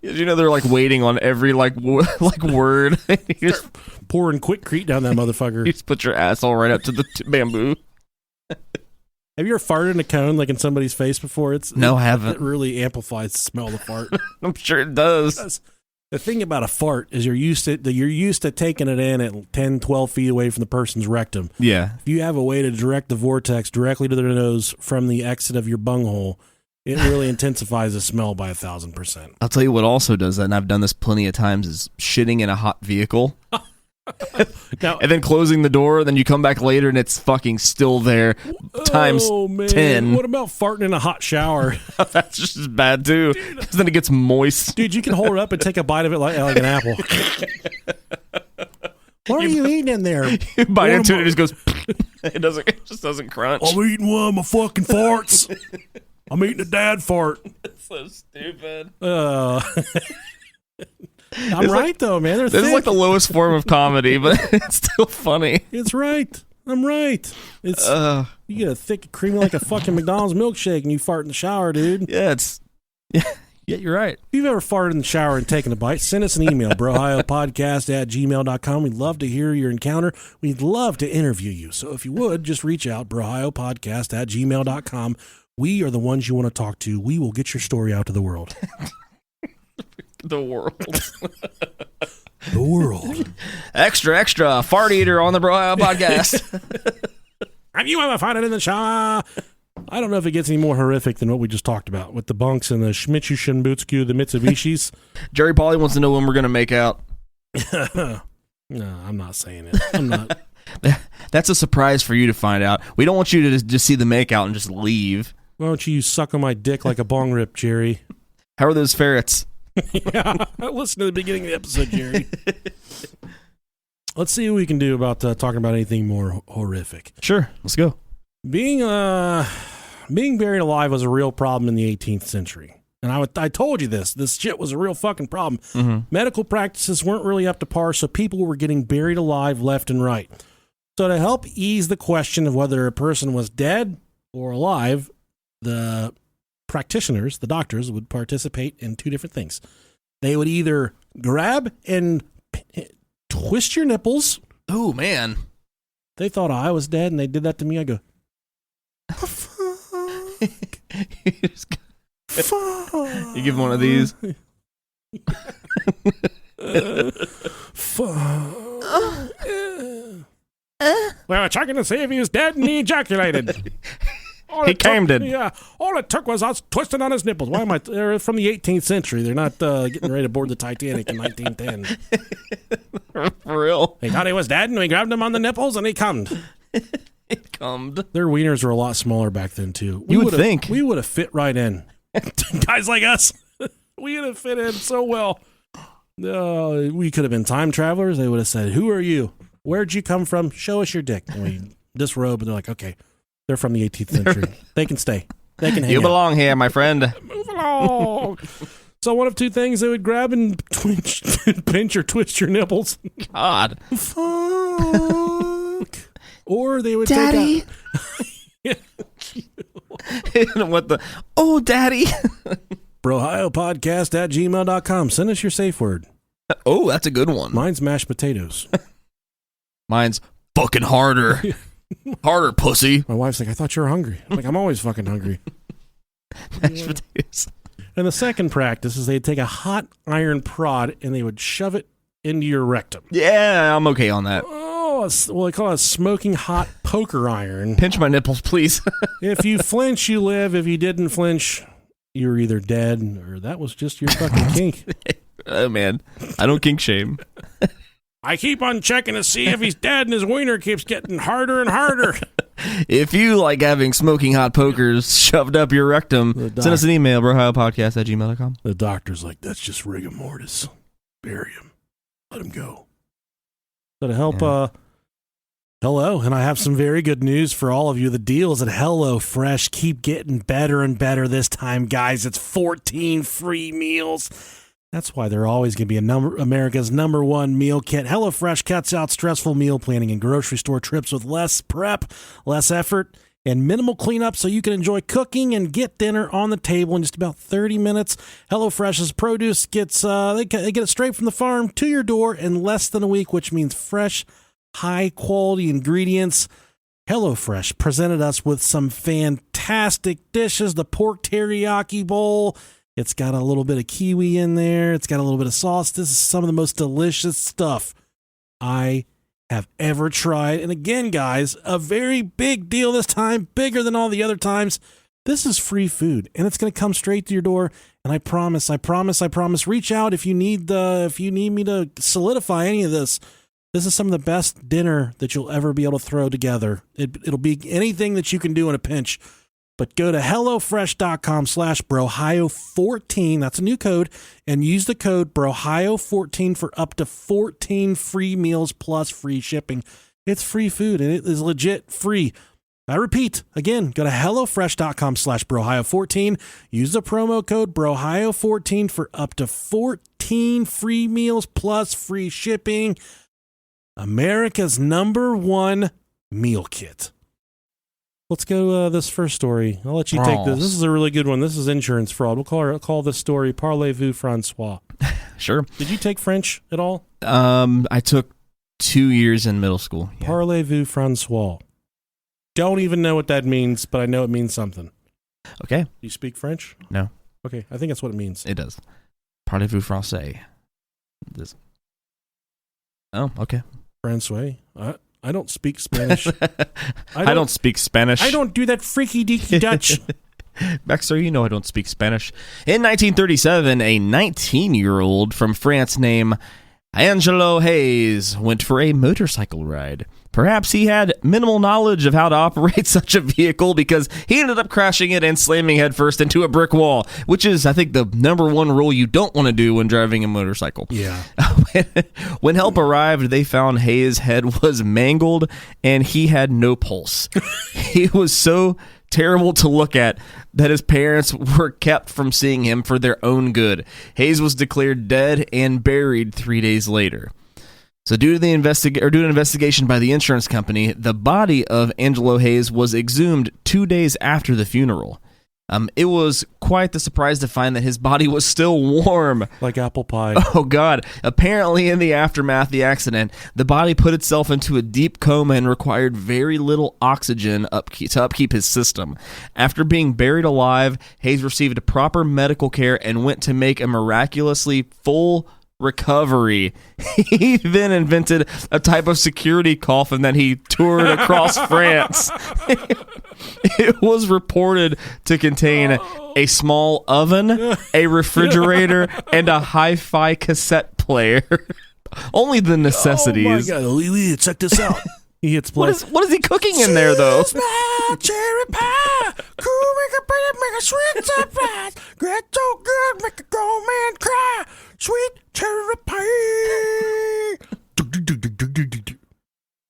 You know they're like waiting on every like word. You just pouring quickcrete down that motherfucker. You just put your asshole right up to the bamboo. Have you ever farted in a cone like in somebody's face before? No, I haven't. It really amplifies the smell of the fart. I'm sure it does. The thing about a fart is you're used to taking it in at 10, 12 feet away from the person's rectum. Yeah. If you have a way to direct the vortex directly to their nose from the exit of your bunghole, it really intensifies the smell by 1,000%. I'll tell you what also does that, and I've done this plenty of times, is shitting in a hot vehicle. Now, and then closing the door, then you come back later and it's fucking still there times 10. What about farting in a hot shower? That's just as bad too, because then it gets moist. Dude, you can hold it up and take a bite of it like an apple. What are you eating in there? You bite into it, it just goes. It just doesn't crunch. I'm eating one of my fucking farts. I'm eating a dad fart. It's so stupid. I'm right, though, man. This is like the lowest form of comedy, but it's still funny. It's right. I'm right. It's you get a thick, creamy like a fucking McDonald's milkshake, and you fart in the shower, dude. Yeah, yeah, you're right. If you've ever farted in the shower and taken a bite, send us an email, brohiopodcast@gmail.com. We'd love to hear your encounter. We'd love to interview you. So if you would, just reach out, brohiopodcast@gmail.com. We are the ones you want to talk to. We will get your story out to the world. The world. The world. Extra, fart eater on the Bro podcast. Have you ever farted in the shower? I don't know if it gets any more horrific than what we just talked about with the bunks and the Shimizu Shinbutsu, the Mitsubishis. Jerry Pauly wants to know when we're going to make out. No, I'm not saying it. I'm not. That's a surprise for you to find out. We don't want you to just see the make out and just leave. Why don't you suck on my dick like a bong rip, Jerry? How are those ferrets? Yeah, listen to the beginning of the episode, Jerry. Let's see what we can do about talking about anything more horrific. Sure, let's go. Being buried alive was a real problem in the 18th century. And I told you this shit was a real fucking problem. Mm-hmm. Medical practices weren't really up to par, so people were getting buried alive left and right. So to help ease the question of whether a person was dead or alive, the practitioners, the doctors, would participate in two different things. They would either grab and twist your nipples. Oh, man. They thought I was dead, and they did that to me. I go, fuck. You give him one of these. We were checking to see if he was dead, and he ejaculated. He came dead. Yeah, all it took was us twisting on his nipples. Why am I? They're from the 18th century. They're not getting ready to board the Titanic in 1910. For real. He thought he was dead, and we grabbed him on the nipples, and he cummed. He cummed. Their wieners were a lot smaller back then too. You would think we would have fit right in. Guys like us, we would have fit in so well. We could have been time travelers. They would have said, "Who are you? Where'd you come from? Show us your dick." And we disrobe, and they're like, "Okay, they're from the 18th century. They can stay. They can hang You out. belong here, my friend. Move along." So one of two things: they would grab and pinch or twist your nipples. God. Fuck. Or they would Daddy. take out... What the? Oh, Daddy. brohiopodcast@gmail.com. Send us your safe word. Oh, that's a good one. Mine's mashed potatoes. Mine's fucking harder. Harder, pussy. My wife's like, I thought you were hungry. I'm like, I'm always fucking hungry. Mashed potatoes. And the second practice is they'd take a hot iron prod and they would shove it into your rectum. Yeah, I'm okay on that. Oh, well, they call it a smoking hot poker iron. Pinch my nipples, please. If you flinch, you live. If you didn't flinch, you were either dead or that was just your fucking kink. Oh, man. I don't kink shame. I keep on checking to see if he's dead and his wiener keeps getting harder and harder. If you like having smoking hot pokers shoved up your rectum, send us an email, brohiopodcast@gmail.com. The doctor's like, that's just rigor mortis. Bury him. Let him go. So to help, hello, and I have some very good news for all of you. The deals at HelloFresh keep getting better and better this time, guys. It's 14 free meals. That's why they're always going to be America's number one meal kit. HelloFresh cuts out stressful meal planning and grocery store trips with less prep, less effort, and minimal cleanup so you can enjoy cooking and get dinner on the table in just about 30 minutes. HelloFresh's produce gets they get it straight from the farm to your door in less than a week, which means fresh, high-quality ingredients. HelloFresh presented us with some fantastic dishes. The pork teriyaki bowl. It's got a little bit of kiwi in there. It's got a little bit of sauce. This is some of the most delicious stuff I have ever tried. And again, guys, a very big deal this time, bigger than all the other times. This is free food, and it's going to come straight to your door. And I promise, reach out if you need me to solidify any of this. This is some of the best dinner that you'll ever be able to throw together. It'll be anything that you can do in a pinch. But go to HelloFresh.com/Brohio14. That's a new code. And use the code Brohio14 for up to 14 free meals plus free shipping. It's free food, and it is legit free. I repeat, again, go to HelloFresh.com/Brohio14. Use the promo code Brohio14 for up to 14 free meals plus free shipping. America's number one meal kit. Let's go this first story. I'll let you take this. This is a really good one. This is insurance fraud. We'll call this story Parlez-vous Francois. Sure. Did you take French at all? I took 2 years in middle school. Yeah. Parlez-vous Francois. Don't even know what that means, but I know it means something. Okay. Do you speak French? No. Okay, I think that's what it means. It does. Parlez-vous français? Oh, okay. Francois. I don't speak Spanish. I don't speak Spanish. I don't do that freaky deaky Dutch. Baxter, you know I don't speak Spanish. In 1937, a 19-year-old from France named Angelo Hayes went for a motorcycle ride. Perhaps he had minimal knowledge of how to operate such a vehicle because he ended up crashing it and slamming headfirst into a brick wall, which is, I think, the number one rule you don't want to do when driving a motorcycle. Yeah. When help arrived, they found Hayes' head was mangled and he had no pulse. He was so terrible to look at that his parents were kept from seeing him for their own good. Hayes was declared dead and buried 3 days later. So due to an investigation by the insurance company, the body of Angelo Hayes was exhumed 2 days after the funeral. It was quite the surprise to find that his body was still warm. Like apple pie. Oh, God. Apparently, in the aftermath of the accident, the body put itself into a deep coma and required very little oxygen to upkeep his system. After being buried alive, Hayes received proper medical care and went to make a miraculously full recovery. He then invented a type of security coffin that he toured across France. It was reported to contain a small oven, a refrigerator, and a hi-fi cassette player. Only the necessities. Oh my God, Lily, check this out. He hits play. What is he cooking in there, though? Cherry pie, cool, make a sweet surprise. Get so good, make a grown man cry. Sweet cherry pie.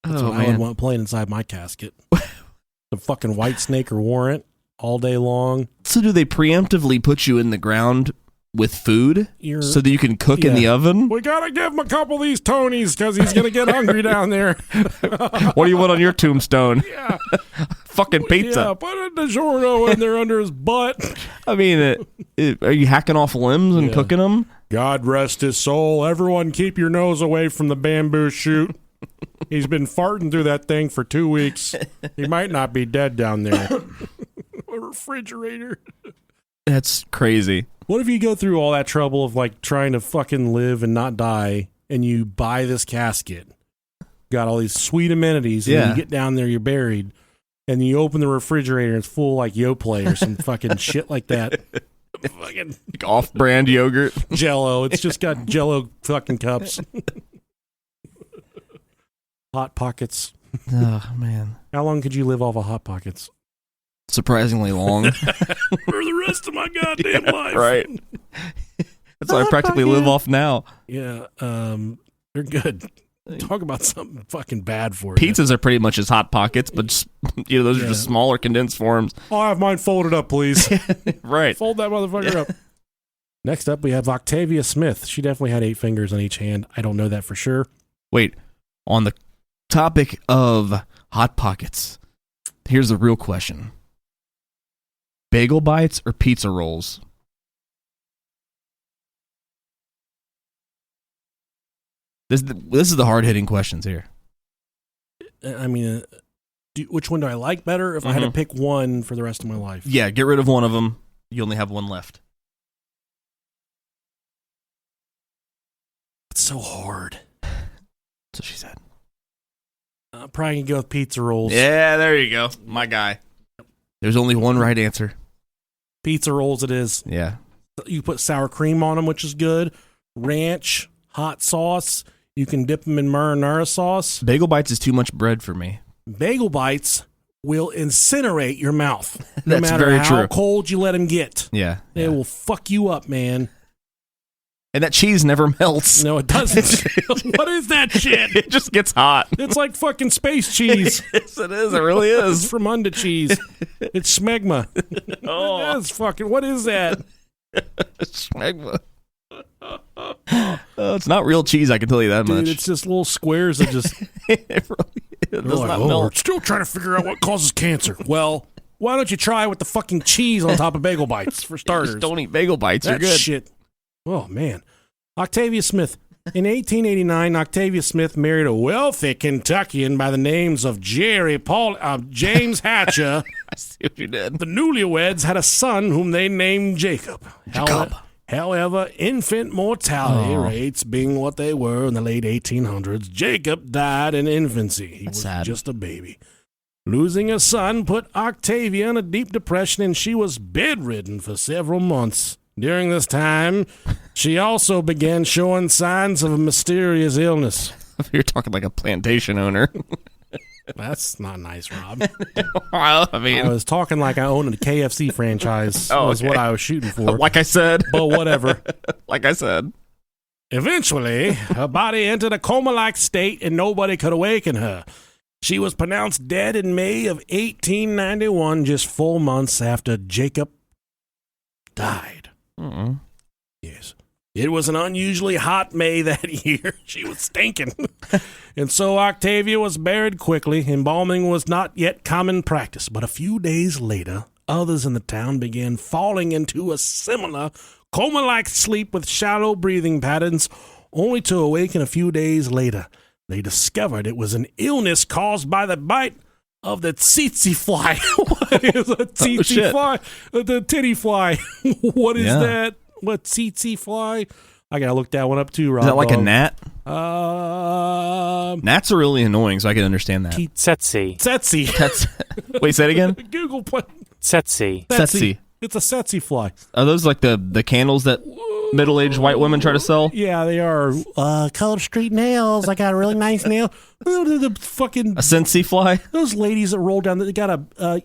That's what I would want playing inside my casket. The fucking White Snake or Warrant all day long. So do they preemptively put you in the ground with food so that you can cook in Yeah. the oven? We gotta give him a couple of these Tonys because he's gonna get hungry down there. What do you want on your tombstone? Yeah. Fucking pizza. Yeah, put a DiGiorno in there under his butt. I mean, are you hacking off limbs and cooking them? God rest his soul. Everyone keep your nose away from the bamboo shoot. He's been farting through that thing for 2 weeks. He might not be dead down there. A refrigerator. That's crazy. What if you go through all that trouble of like trying to fucking live and not die, and you buy this casket, got all these sweet amenities, and then you get down there, you're buried, and you open the refrigerator, and it's full like Yoplait or some fucking shit like that. Fucking like off-brand yogurt, Jello. It's just got Jello fucking cups. Hot Pockets. Oh man, how long could you live off of Hot Pockets? Surprisingly long. For the rest of my goddamn life. Right. That's what I practically live off now. Yeah, they're good. Talk about something fucking bad for you. Pizzas are pretty much as Hot Pockets, but just, those are just smaller condensed forms. I'll have mine folded up, please. Right. Fold that motherfucker up. Next up, we have Octavia Smith. She definitely had 8 fingers on each hand. I don't know that for sure. Wait, on the topic of Hot Pockets, here's the real question. Bagel bites or pizza rolls? This is the hard-hitting questions here. I mean, which one do I like better if I had to pick one for the rest of my life? Yeah, get rid of one of them. You only have one left. It's so hard. That's what she said. I'm probably going to go with pizza rolls. Yeah, there you go. My guy. There's only one right answer. Pizza rolls it is. Yeah. You put sour cream on them, which is good. Ranch, hot sauce. You can dip them in marinara sauce. Bagel bites is too much bread for me. Bagel bites will incinerate your mouth. No That's matter very how true. cold you let them get. Yeah. They will fuck you up, man. And that cheese never melts. No, it doesn't. What is that shit? It just gets hot. It's like fucking space cheese. Yes, it is. It really is. It's from under cheese. It's smegma. Oh. That's fucking, what is that? Smegma. It's not real cheese, I can tell you that Dude, much. it's just little squares that just... It does not We're melt. still trying to figure out what causes cancer. Well, why don't you try with the fucking cheese on top of bagel bites for starters? Just don't eat bagel bites. You're That good. shit. Oh, man. Octavia Smith. In 1889, Octavia Smith married a wealthy Kentuckian by the names of James Hatcher. I see what you did. The newlyweds had a son whom they named Jacob. However, infant mortality rates being what they were in the late 1800s, Jacob died in infancy. He was sad. just a baby. Losing a son put Octavia in a deep depression, and she was bedridden for several months. During this time, she also began showing signs of a mysterious illness. You're talking like a plantation owner. That's not nice, Rob. Well, I mean, I was talking like I owned a KFC franchise. Was what I was shooting for. like I said. But whatever. Like I said. Eventually, her body entered a coma-like state and nobody could awaken her. She was pronounced dead in May of 1891, just 4 months after Jacob died. Yes. It was an unusually hot May that year. She was stinking. And so Octavia was buried quickly. Embalming was not yet common practice. But a few days later, others in the town began falling into a similar coma-like sleep with shallow breathing patterns, only to awaken a few days later. They discovered it was an illness caused by the bite of the tsetse fly. What is a tsetse fly? The titty fly. What is that? What tsetse fly? I gotta look that one up too, Rob. Is that like a gnat? Gnats are really annoying, so I can understand that. Tsetse. Tsetse. Wait, say it again? Google. Tsetse. Tsetse. It's a tsetse fly. Are those like the candles that middle-aged white women try to sell? Yeah, they are. Color Street nails. I got a really nice nail. The fucking a Scentsy fly. Those ladies that roll down. They got a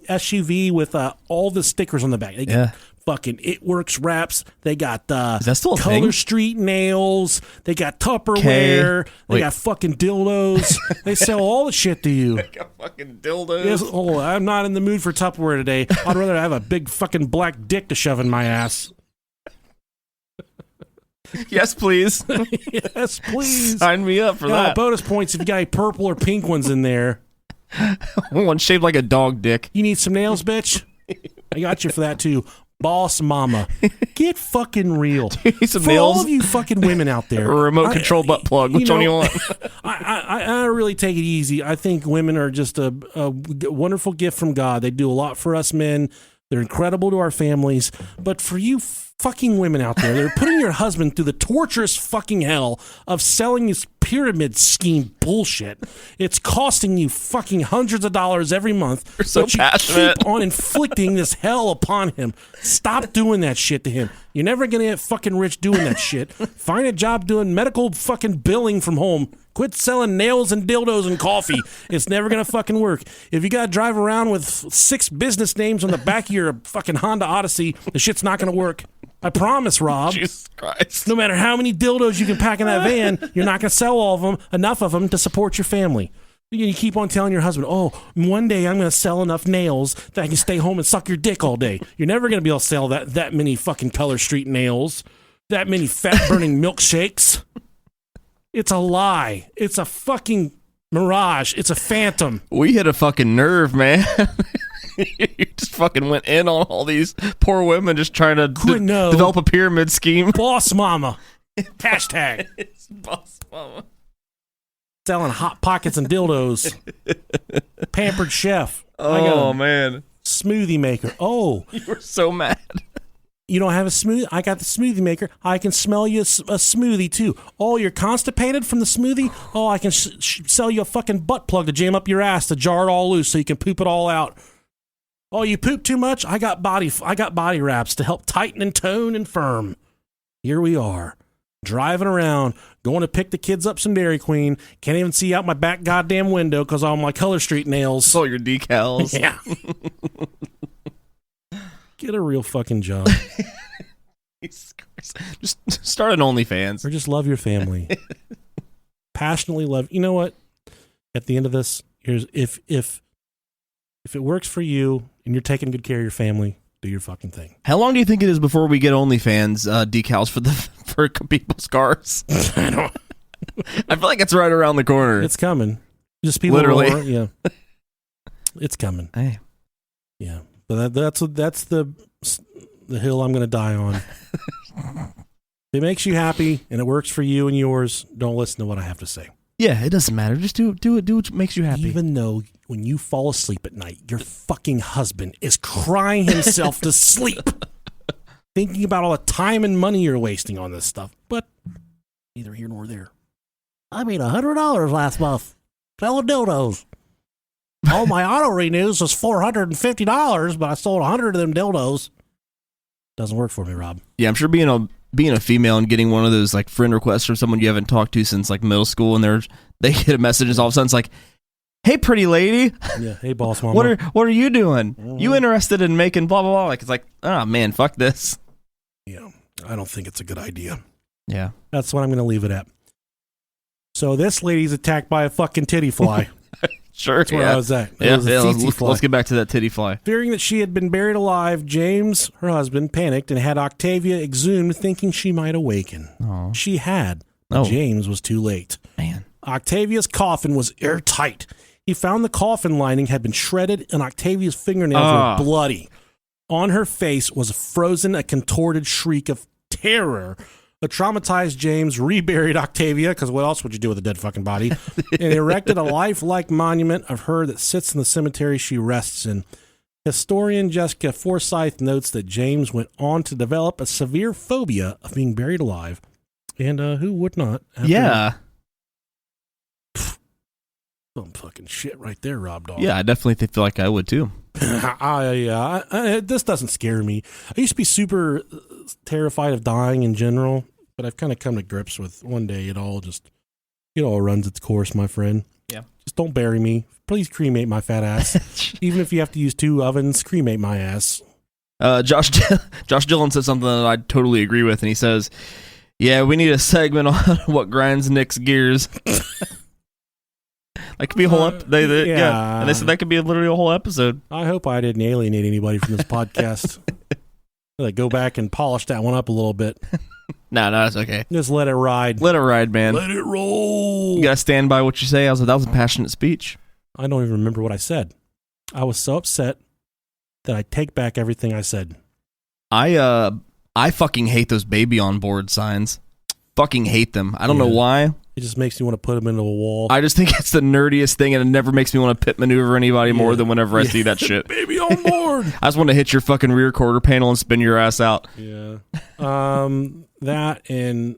SUV with all the stickers on the back. They got fucking It Works wraps. They got Is that still a Color thing? Street nails. They got Tupperware. They got fucking dildos. They sell all the shit to you. They got fucking dildos. Yes, I'm not in the mood for Tupperware today. I'd rather have a big fucking black dick to shove in my ass. Yes, please. Yes, please. Sign me up for that. Bonus points if you got any purple or pink ones in there. One shaped like a dog dick. You need some nails, bitch? I got you for that too. Boss mama. Get fucking real. Some for nails? all of you fucking women out there. A remote control butt plug. Which one do you want? I really take it easy. I think women are just a wonderful gift from God. They do a lot for us men. They're incredible to our families. But for you fucking women out there, they're putting your husband through the torturous fucking hell of selling this pyramid scheme bullshit. It's costing you fucking hundreds of dollars every month. You're so passionate. Keep on inflicting this hell upon him. Stop doing that shit to him. You're never going to get fucking rich doing that shit. Find a job doing medical fucking billing from home. Quit selling nails and dildos and coffee. It's never going to fucking work. If you got to drive around with 6 business names on the back of your fucking Honda Odyssey, the shit's not going to work. I promise, Rob. Jesus Christ. No matter how many dildos you can pack in that van, you're not going to sell all of them, enough of them to support your family. You keep on telling your husband, oh, one day I'm going to sell enough nails that I can stay home and suck your dick all day. You're never going to be able to sell that many fucking Color Street nails, that many fat-burning milkshakes. It's a lie. It's a fucking mirage. It's a phantom. We hit a fucking nerve, man. You just fucking went in on all these poor women just trying to develop a pyramid scheme. Boss mama. Hashtag. It's boss mama. Selling Hot Pockets and dildos. Pampered Chef. Oh, man. Smoothie maker. Oh. You were so mad. You don't have a smoothie? I got the smoothie maker. I can smell you a smoothie, too. Oh, you're constipated from the smoothie? Oh, I can sell you a fucking butt plug to jam up your ass to jar it all loose so you can poop it all out. Oh, you poop too much? I got body wraps to help tighten and tone and firm. Here we are, driving around, going to pick the kids up some Dairy Queen. Can't even see out my back goddamn window because all my Color Street nails. All your decals. Yeah. Get a real fucking job. Just start an OnlyFans. Or just love your family. Passionately love. You know what? At the end of this, here's if it works for you and you're taking good care of your family, do your fucking thing. How long do you think it is before we get OnlyFans decals for people's cars? I don't. I feel like it's right around the corner. It's coming. Just people. Literally. Yeah. It's coming. Hey. Yeah. But that's the hill I'm going to die on. If it makes you happy and it works for you and yours, don't listen to what I have to say. Yeah, it doesn't matter. Just do what makes you happy. Even though when you fall asleep at night, your fucking husband is crying himself to sleep, thinking about all the time and money you're wasting on this stuff. But neither here nor there. I made $100 last month selling dildos. Oh, my auto renews was $450, but I sold 100 of them dildos. Doesn't work for me, Rob. Yeah, I'm sure being a female and getting one of those like friend requests from someone you haven't talked to since like middle school, and they get a message and all of a sudden it's like, "Hey, pretty lady." Yeah. Hey, boss mama. What are you doing? Mm-hmm. You interested in making blah blah blah? Like it's like, oh man, fuck this. Yeah, I don't think it's a good idea. Yeah, that's what I'm going to leave it at. So this lady's attacked by a fucking titty fly. Sure. That's where I was at. Let's get back to that titty fly. Fearing that she had been buried alive, James, her husband, panicked and had Octavia exhumed, thinking she might awaken. Aww. She had, but James was too late. Man. Octavia's coffin was airtight. He found the coffin lining had been shredded and Octavia's fingernails were bloody. On her face was frozen a contorted shriek of terror. The traumatized James reburied Octavia, because what else would you do with a dead fucking body, and erected a lifelike monument of her that sits in the cemetery she rests in. Historian Jessica Forsyth notes that James went on to develop a severe phobia of being buried alive. And who would not? Yeah. Some fucking shit right there, Rob Dog. Yeah, I definitely feel like I would too. This doesn't scare me. I used to be super terrified of dying in general, but I've kind of come to grips with one day it all runs its course, my friend. Yeah. Just don't bury me. Please cremate my fat ass. Even if you have to use 2 ovens, cremate my ass. Josh Dillon said something that I totally agree with, and he says, "Yeah, we need a segment on what grinds Nick's gears." That could be a whole yeah. And they said that could be literally a whole episode. I hope I didn't alienate anybody from this podcast. Like, go back and polish that one up a little bit. No, it's okay. Just let it ride. Let it ride, man. Let it roll. You gotta stand by what you say. That was a passionate speech. I don't even remember what I said. I was so upset that I take back everything I said. I fucking hate those baby on board signs. Fucking hate them. I don't know why. It just makes me want to put them into a wall. I just think it's the nerdiest thing, and it never makes me want to pit maneuver anybody more than whenever I see that shit. Baby on board. I just want to hit your fucking rear quarter panel and spin your ass out. Yeah. That and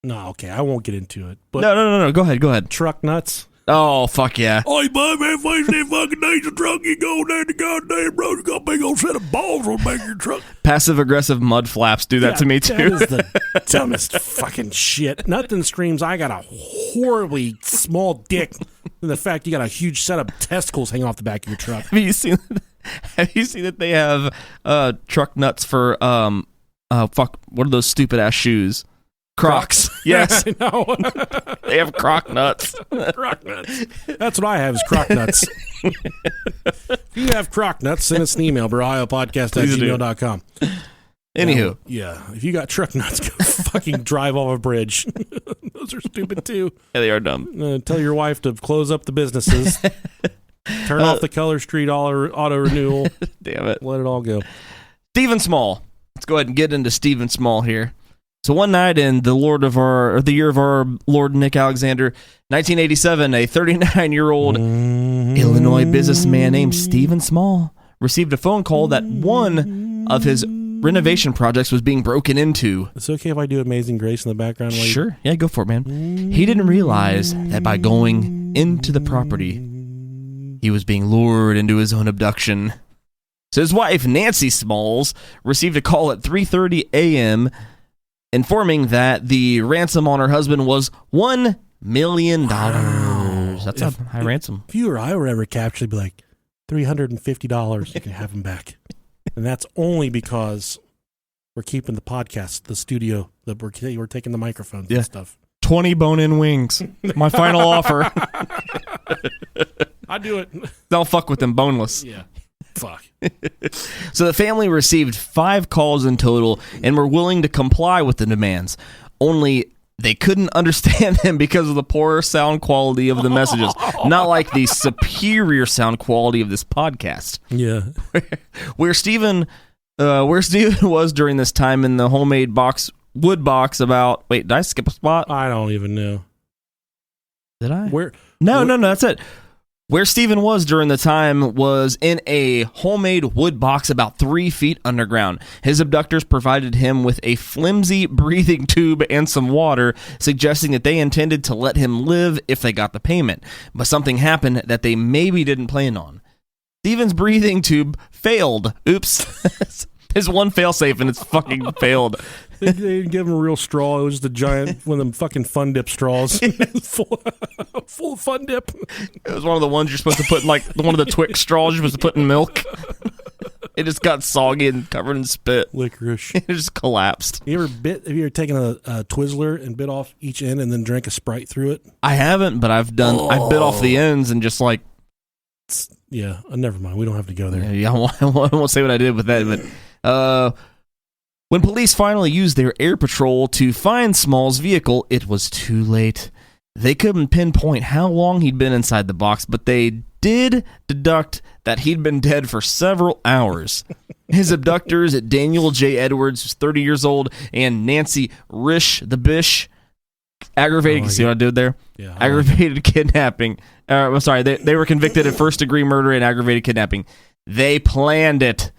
no, okay, I won't get into it. But No. Go ahead. Truck nuts. Oh, fuck yeah. Oh, boy, man, face that fucking diesel truck. You go down the goddamn road, you got a big old set of balls on the back of your truck. Passive-aggressive mud flaps do that to me, too. That is the dumbest fucking shit. Nothing screams, I got a horribly small dick than the fact you got a huge set of testicles hanging off the back of your truck. Have you seen that they have truck nuts for, what are those stupid-ass shoes? Crocs. Yes. I know. They have croc nuts. Croc nuts. That's what I have is croc nuts. If you have croc nuts, send us an email, brohiopodcast@gmail.com. Anywho. Yeah. If you got truck nuts, go fucking drive off a bridge. Those are stupid too. Yeah, they are dumb. Tell your wife to close up the businesses. Turn off the Color Street auto renewal. Damn it. Let it all go. Stephen Small. Let's go ahead and get into Stephen Small here. So one night in the year of our Lord Nick Alexander, 1987, a 39-year-old Illinois businessman named Stephen Small received a phone call that one of his renovation projects was being broken into. It's okay if I do Amazing Grace in the background? Sure. Yeah, go for it, man. He didn't realize that by going into the property, he was being lured into his own abduction. So his wife, Nancy Smalls, received a call at 3:30 a.m., informing that the ransom on her husband was $1 million. Wow. That's a high ransom. If you or I were ever captured, it'd be like $350, you can have him back. And that's only because we're keeping the podcast, the studio, that we're taking the microphones and stuff. 20 bone-in wings. My final offer. I do it. They'll fuck with them boneless. Yeah. Fuck. So the family received 5 calls in total and were willing to comply with the demands. Only they couldn't understand them because of the poor sound quality of the messages. Not like the superior sound quality of this podcast. Yeah. Where Stephen was during this time in the homemade wood box about... Wait, did I skip a spot? I don't even know. Did I? Where? No, that's it. Where Stephen was during the time was in a homemade wood box about 3 feet underground. His abductors provided him with a flimsy breathing tube and some water, suggesting that they intended to let him live if they got the payment. But something happened that they maybe didn't plan on. Stephen's breathing tube failed. Oops. His one failsafe and it's fucking failed. They didn't give him a real straw. It was just a giant one of them fucking Fun Dip straws. full of Fun Dip. It was one of the ones you're supposed to put in, like, one of the Twix straws you're supposed to put in milk. It just got soggy and covered in spit. Licorice. It just collapsed. Have you ever taken a Twizzler and bit off each end and then drank a Sprite through it? I haven't, but I've bit off the ends and just like... Yeah, never mind. We don't have to go there. Yeah, I won't say what I did with that, but... When police finally used their air patrol to find Small's vehicle, it was too late. They couldn't pinpoint how long he'd been inside the box, but they did deduct that he'd been dead for several hours. His abductors, Daniel J. Edwards, who's 30 years old, and Nancy Rish, the Bish, aggravated... See what I did there? Yeah. Aggravated kidnapping. I'm sorry, they were convicted of first-degree murder and aggravated kidnapping. They planned it,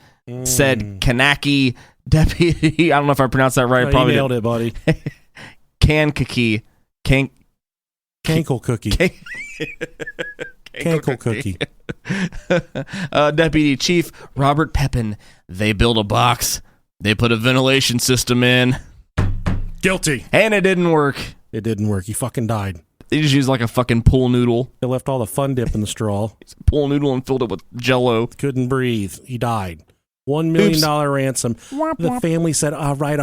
said Kanaki... Deputy, I don't know if I pronounced that right. No, probably you nailed it, buddy. Kankle cookie. Cankle cookie. Deputy Chief Robert Pepin. They built a box. They put a ventilation system in. Guilty. And it didn't work. It didn't work. He fucking died. They just used like a fucking pool noodle. They left all the Fun Dip in the straw. Pool noodle and filled it with Jell-O. Couldn't breathe. He died. $1 million ransom. The family said, all right,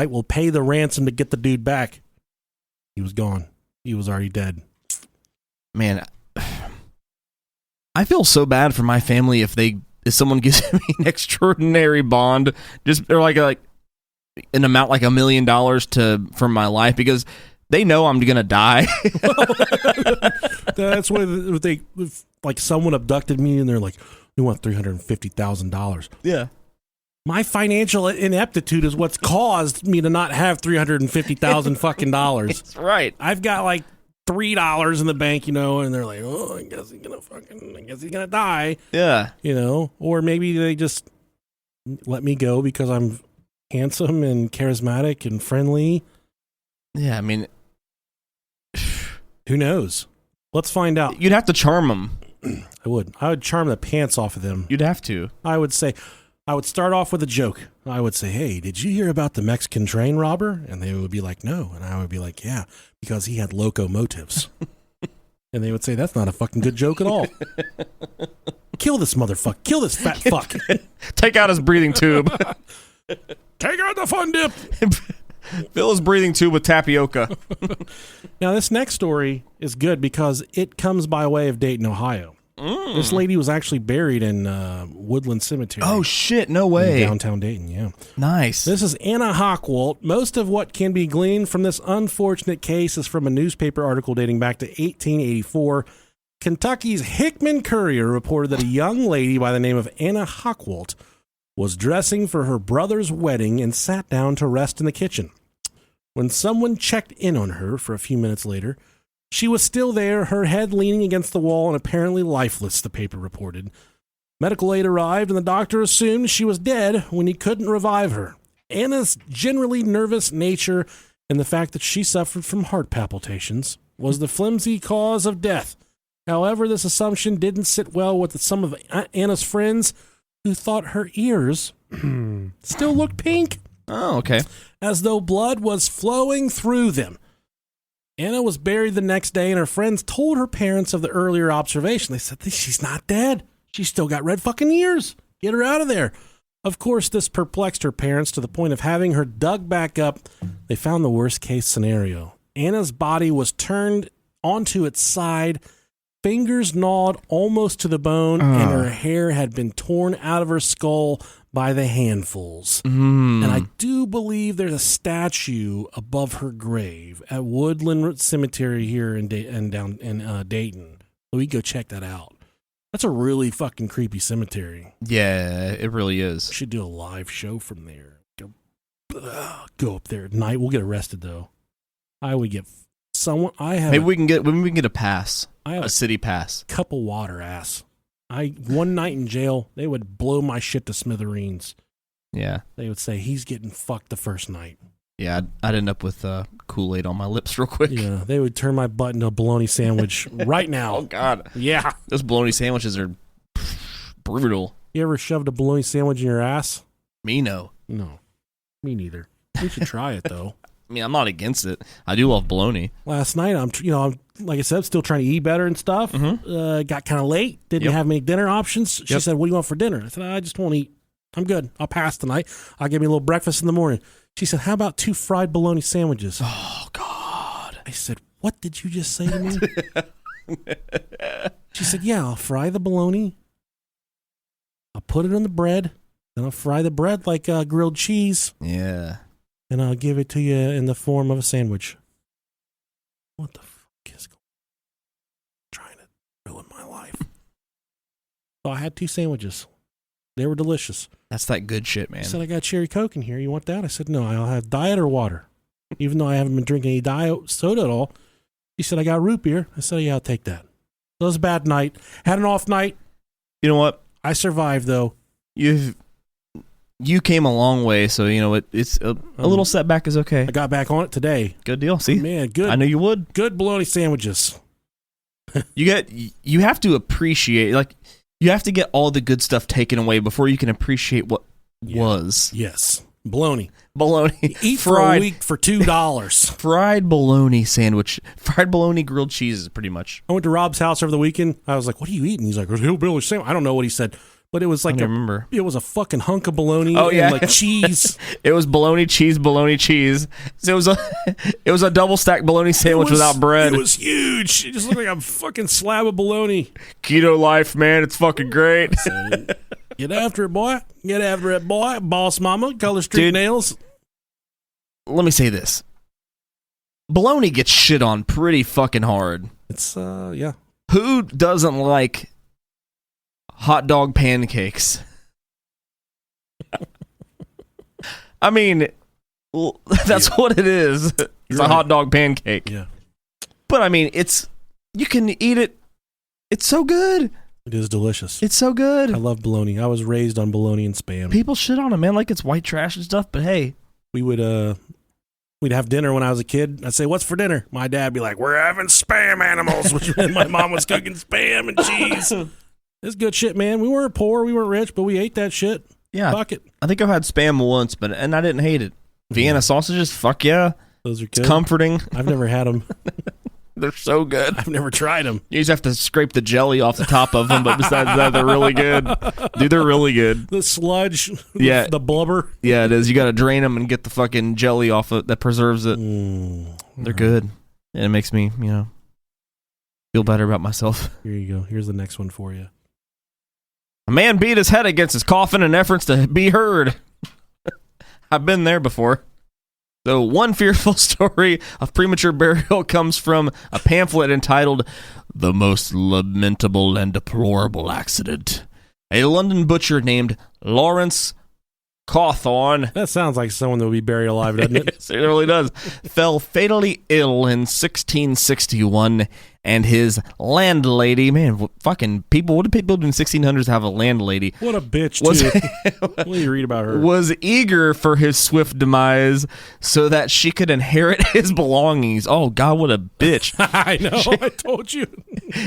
we'll pay the ransom to get the dude back. He was gone. He was already dead. Man, I feel so bad for my family if someone gives me an extraordinary bond, just or like an amount like $1 million for my life because they know I'm gonna die. That's why if someone abducted me and they're like, we want $350,000. Yeah. My financial ineptitude is what's caused me to not have $350,000 fucking dollars. That's right. I've got like $3 in the bank, and they're like, oh, I guess he's gonna die. Yeah. Or maybe they just let me go because I'm handsome and charismatic and friendly. Yeah, I mean, who knows? Let's find out. You'd have to charm them. I would charm the pants off of them. You'd have to. I would start off with a joke. I would say, hey, did you hear about the Mexican train robber? And they would be like, no. And I would be like, yeah, because he had locomotives. And they would say, that's not a fucking good joke at all. Kill this motherfucker. Kill this fat fuck. Take out his breathing tube. Take out the fun dip. Fill his breathing tube with tapioca. Now, this next story is good because it comes by way of Dayton, Ohio. This lady was actually buried in Woodland Cemetery. Oh, shit. No way. In downtown Dayton, yeah. Nice. This is Anna Hockwalt. Most of what can be gleaned from this unfortunate case is from a newspaper article dating back to 1884. Kentucky's Hickman Courier reported that a young lady by the name of Anna Hockwalt was dressing for her brother's wedding and sat down to rest in the kitchen. When someone checked in on her for a few minutes later, she was still there, her head leaning against the wall and apparently lifeless, the paper reported. Medical aid arrived and the doctor assumed she was dead when he couldn't revive her. Anna's generally nervous nature and the fact that she suffered from heart palpitations was the flimsy cause of death. However, this assumption didn't sit well with some of Anna's friends who thought her ears still looked pink. Oh, okay. As though blood was flowing through them. Anna was buried the next day, and her friends told her parents of the earlier observation. They said, she's not dead. She's still got red fucking ears. Get her out of there. Of course, this perplexed her parents to the point of having her dug back up. They found the worst case scenario. Anna's body was turned onto its side, fingers gnawed almost to the bone, and her hair had been torn out of her skull by the handfuls. And I do believe there's a statue above her grave at Woodland Cemetery here in Dayton. So we go check that out. That's a really fucking creepy cemetery. Yeah, it really is. We should do a live show from there. Go up there at night. We'll get arrested though. I would get someone. Maybe we can get a pass. I have a city pass. Cup of water ass. One night in jail, they would blow my shit to smithereens. Yeah. They would say, he's getting fucked the first night. Yeah, I'd end up with Kool-Aid on my lips real quick. Yeah, they would turn my butt into a bologna sandwich right now. Oh, God. Yeah. Those bologna sandwiches are brutal. You ever shoved a bologna sandwich in your ass? Me, no. No. Me neither. We should try it, though. I mean, I'm not against it. I do love bologna. Last night, I'm like I said, still trying to eat better and stuff. Got kind of late. Didn't have many dinner options. She said, what do you want for dinner? I said, I just won't eat. I'm good. I'll pass tonight. I'll give me a little breakfast in the morning. She said, how about 2 fried bologna sandwiches? Oh, God. I said, what did you just say to me? She said, yeah, I'll fry the bologna. I'll put it on the bread. Then I'll fry the bread like grilled cheese. Yeah. And I'll give it to you in the form of a sandwich. What the fuck is trying to ruin my life? So I had 2 sandwiches. They were delicious. That's that good shit, man. She said, I got cherry Coke in here. You want that? I said, no, I'll have diet or water. Even though I haven't been drinking any diet soda at all. She said, I got root beer. I said, yeah, I'll take that. So it was a bad night. Had an off night. You know what? I survived, though. You came a long way, so you know it's a little setback is okay. I got back on it today. Good deal. See, man, good. I knew you would. Good bologna sandwiches. You have to appreciate, like, you have to get all the good stuff taken away before you can appreciate what was. Yes, bologna. Eat for a week for $2. Fried bologna sandwich, fried bologna grilled cheese is pretty much. I went to Rob's house over the weekend. I was like, "What are you eating?" He's like, "Hillbilly sandwich." I don't know what he said. But it was like remember. It was a fucking hunk of bologna and like cheese. It was bologna cheese. So it was a double stacked bologna sandwich without bread. It was huge. It just looked like a fucking slab of bologna. Keto life, man. It's fucking great. Get after it, boy. Get after it, boy. Boss mama, color street nails. let me say this. Bologna gets shit on pretty fucking hard. It's, yeah. Who doesn't like hot dog pancakes? I mean, that's what it is. It's a hot dog pancake. Yeah. But I mean, you can eat it. It's so good. It is delicious. It's so good. I love bologna. I was raised on bologna and Spam. People shit on it, man, like it's white trash and stuff, but hey. We'd have dinner when I was a kid. I'd say, "What's for dinner?" My dad'd be like, "We're having Spam animals," which meant my mom was cooking Spam and cheese. It's good shit, man. We weren't poor, we weren't rich, but we ate that shit. Yeah. Fuck it. I think I've had Spam once, and I didn't hate it. Vienna sausages, fuck yeah. Those are good. It's comforting. I've never had them. They're so good. I've never tried them. You just have to scrape the jelly off the top of them, but besides that, they're really good. Dude, they're really good. The sludge, yeah, the blubber. Yeah, it is. You got to drain them and get the fucking jelly off it that preserves it. They're good. And it makes me, feel better about myself. Here you go. Here's the next one for you. A man beat his head against his coffin in efforts to be heard. I've been there before. So one fearful story of premature burial comes from a pamphlet entitled The Most Lamentable and Deplorable Accident. A London butcher named Lawrence Cawthorne. That sounds like someone that would be buried alive, doesn't it? Yes, it really does. Fell fatally ill in 1661, and his landlady, man, fucking people, what did people do in 1600s have a landlady? What a bitch, too. What do you read about her? Was eager for his swift demise so that she could inherit his belongings. Oh, God, what a bitch. I know, I told you.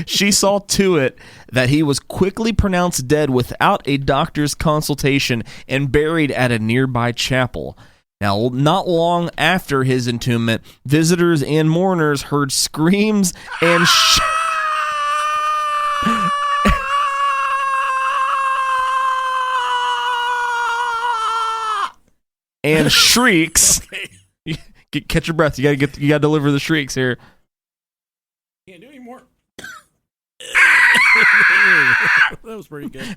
She saw to it that he was quickly pronounced dead without a doctor's consultation and buried at a nearby chapel. Now, not long after his entombment, visitors and mourners heard screams and and shrieks. Okay. Catch your breath. You gotta deliver the shrieks here. Can't do anymore. That was pretty good.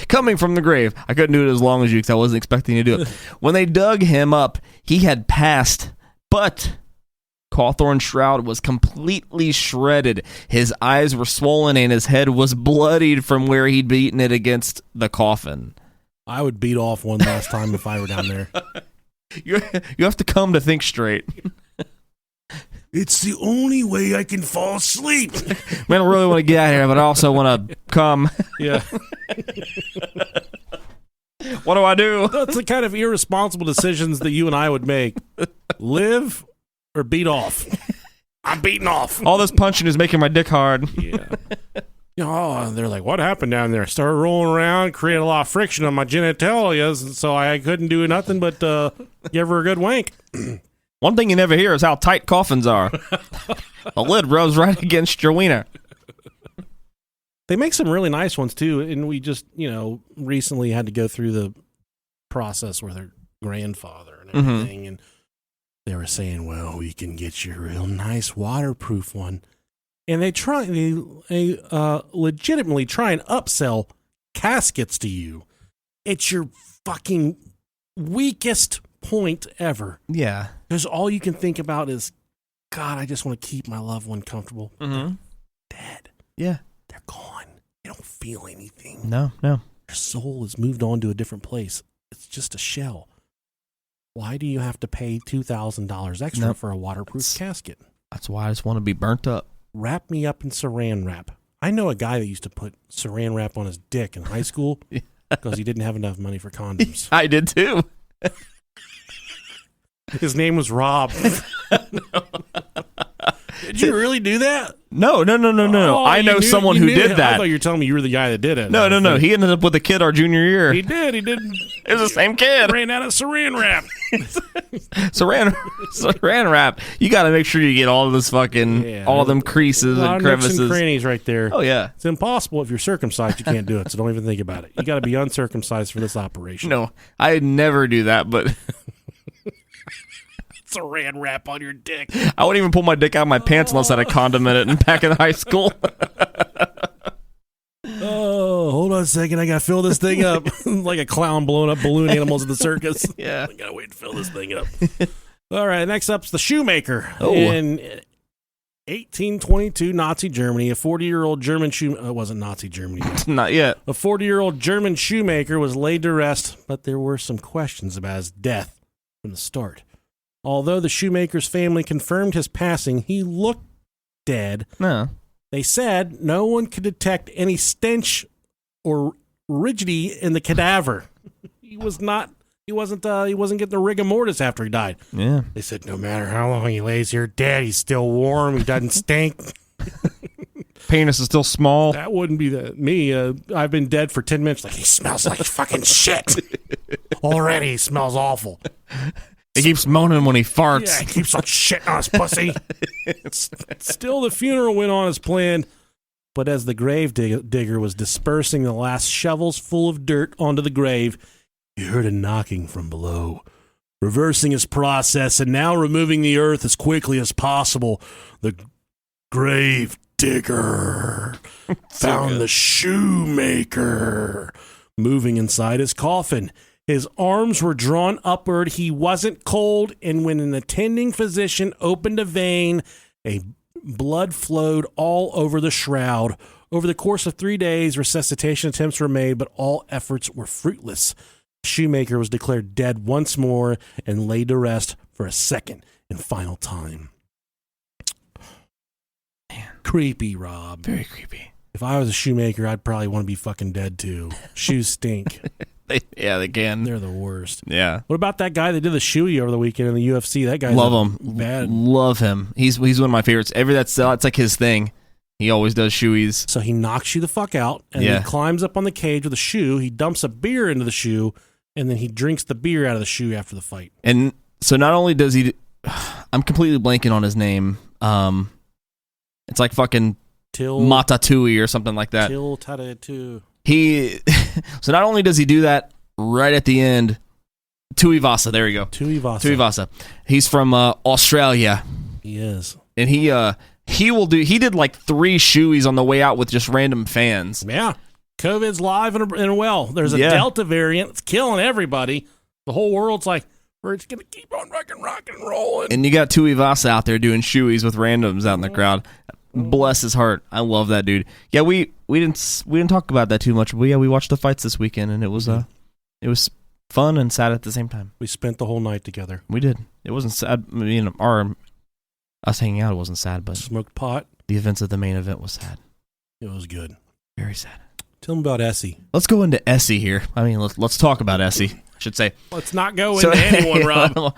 Coming from the grave. I couldn't do it as long as you because I wasn't expecting to do it. When they dug him up, he had passed, but Cawthorne's shroud was completely shredded. His eyes were swollen and his head was bloodied from where he'd beaten it against the coffin. I would beat off one last time if I were down there. You have to come to think straight. It's the only way I can fall asleep. Man, I really want to get out of here, but I also want to come. Yeah. What do I do? That's the kind of irresponsible decisions that you and I would make. Live or beat off. I'm beating off. All this punching is making my dick hard. Yeah. Oh, they're like, what happened down there? I started rolling around, created a lot of friction on my genitalia, so I couldn't do nothing but give her a good wank. One thing you never hear is how tight coffins are. The lid rubs right against your wiener. They make some really nice ones, too, and we just, recently had to go through the process with her grandfather and everything, and they were saying, well, we can get you a real nice waterproof one. And they legitimately try and upsell caskets to you. It's your fucking weakest point ever. Yeah. Because all you can think about is, God, I just want to keep my loved one comfortable. Mm-hmm. Dead. Yeah. They're gone. They don't feel anything. No. Their soul has moved on to a different place. It's just a shell. Why do you have to pay $2,000 extra for a waterproof casket? That's why I just want to be burnt up. Wrap me up in saran wrap. I know a guy that used to put saran wrap on his dick in high school because he didn't have enough money for condoms. I did too. His name was Rob. Did you really do that? No. Oh, I know someone who did that. I thought you were telling me you were the guy that did it. No. He ended up with a kid our junior year. He did. It was the same kid. Ran out of saran wrap. saran wrap. You got to make sure you get all of this fucking, all of them creases and crevices. And crannies right there. Oh, yeah. It's impossible if you're circumcised. You can't do it, so don't even think about it. You got to be uncircumcised for this operation. No, I never do that, but... Saran wrap on your dick. I wouldn't even pull my dick out of my pants unless I had a condom in it and back in high school. Oh, hold on a second. I got to fill this thing up. Like a clown blowing up balloon animals at the circus. Yeah. I got to wait to fill this thing up. All right, next up's the shoemaker. Oh. In 1822, Nazi Germany, a 40-year-old German shoemaker, it wasn't Nazi Germany yet. Not yet. A 40-year-old German shoemaker was laid to rest, but there were some questions about his death from the start. Although the shoemaker's family confirmed his passing, he looked dead. No. They said no one could detect any stench or rigidity in the cadaver. He wasn't getting the rigor mortis after he died. Yeah. They said no matter how long he lays here dead, he's still warm. He doesn't stink. Penis is still small. That wouldn't be me. I've been dead for 10 minutes. Like, he smells like fucking shit. Already, he smells awful. He keeps moaning when he farts. Yeah, he keeps on shitting on his pussy. Still, the funeral went on as planned, but as the grave digger was dispersing the last shovels full of dirt onto the grave, he heard a knocking from below. Reversing his process and now removing the earth as quickly as possible, the grave digger found the shoemaker moving inside his coffin. His arms were drawn upward. He wasn't cold, and when an attending physician opened a vein, blood flowed all over the shroud. Over the course of 3 days, resuscitation attempts were made, but all efforts were fruitless. Shoemaker was declared dead once more and laid to rest for a second and final time. Man. Creepy, Rob. Very creepy. If I was a shoemaker, I'd probably want to be fucking dead too. Shoes stink. They can. They're the worst. Yeah. What about that guy that did the shoey over the weekend in the UFC? That guy, love him. Bad. Love him. He's one of my favorites. That's like his thing. He always does shoeys. So he knocks you the fuck out, and he climbs up on the cage with a shoe. He dumps a beer into the shoe, and then he drinks the beer out of the shoe after the fight. And so not only does he, I'm completely blanking on his name. It's like fucking Matatui or something like that. Till Tatatu. So not only does he do that right at the end, Tuivasa, there you go. Tuivasa. He's from Australia. He is. And he did like 3 shoeys on the way out with just random fans. Yeah. COVID's live and well. There's a Delta variant. It's killing everybody. The whole world's like, we're just going to keep on rocking and rolling. And you got Tuivasa out there doing shoeys with randoms out in the crowd. Bless his heart. I love that dude. Yeah, we didn't talk about that too much, but yeah, we watched the fights this weekend, and it was fun and sad at the same time. We spent the whole night together. We did. It wasn't sad. I mean, us hanging out, it wasn't sad, but smoked pot. The events of the main event was sad. It was good. Very sad. Tell him about Essie. Let's go into Essie here. I mean, let's talk about Essie, I should say. Let's not go into anyone, Rob.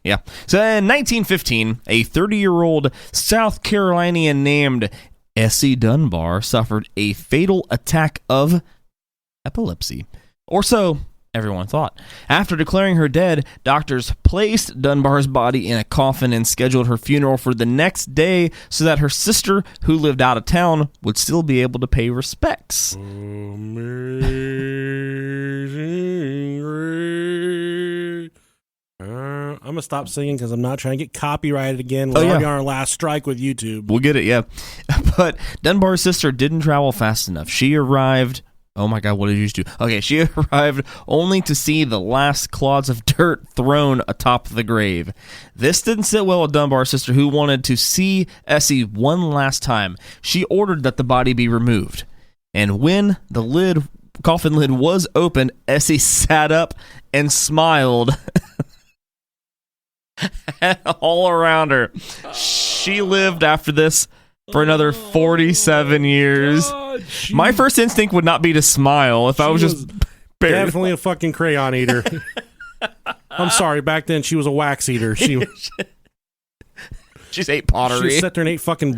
Yeah. So in 1915, a 30-year-old South Carolinian named Essie Dunbar suffered a fatal attack of epilepsy. Or so everyone thought. After declaring her dead, doctors placed Dunbar's body in a coffin and scheduled her funeral for the next day so that her sister, who lived out of town, would still be able to pay respects. I'm going to stop singing because I'm not trying to get copyrighted again. We're already on our last strike with YouTube. We'll get it, yeah. But Dunbar's sister didn't travel fast enough. She arrived... Oh my God, what did you do? Okay, she arrived only to see the last clods of dirt thrown atop the grave. This didn't sit well with Dunbar's sister, who wanted to see Essie one last time. She ordered that the body be removed. And when the coffin lid was opened, Essie sat up and smiled all around her. She lived after this for another 47 years. My first instinct would not be to smile if I was just buried. Definitely a fucking crayon eater. I'm sorry, back then she was a wax eater. She just ate pottery. She sat there and ate fucking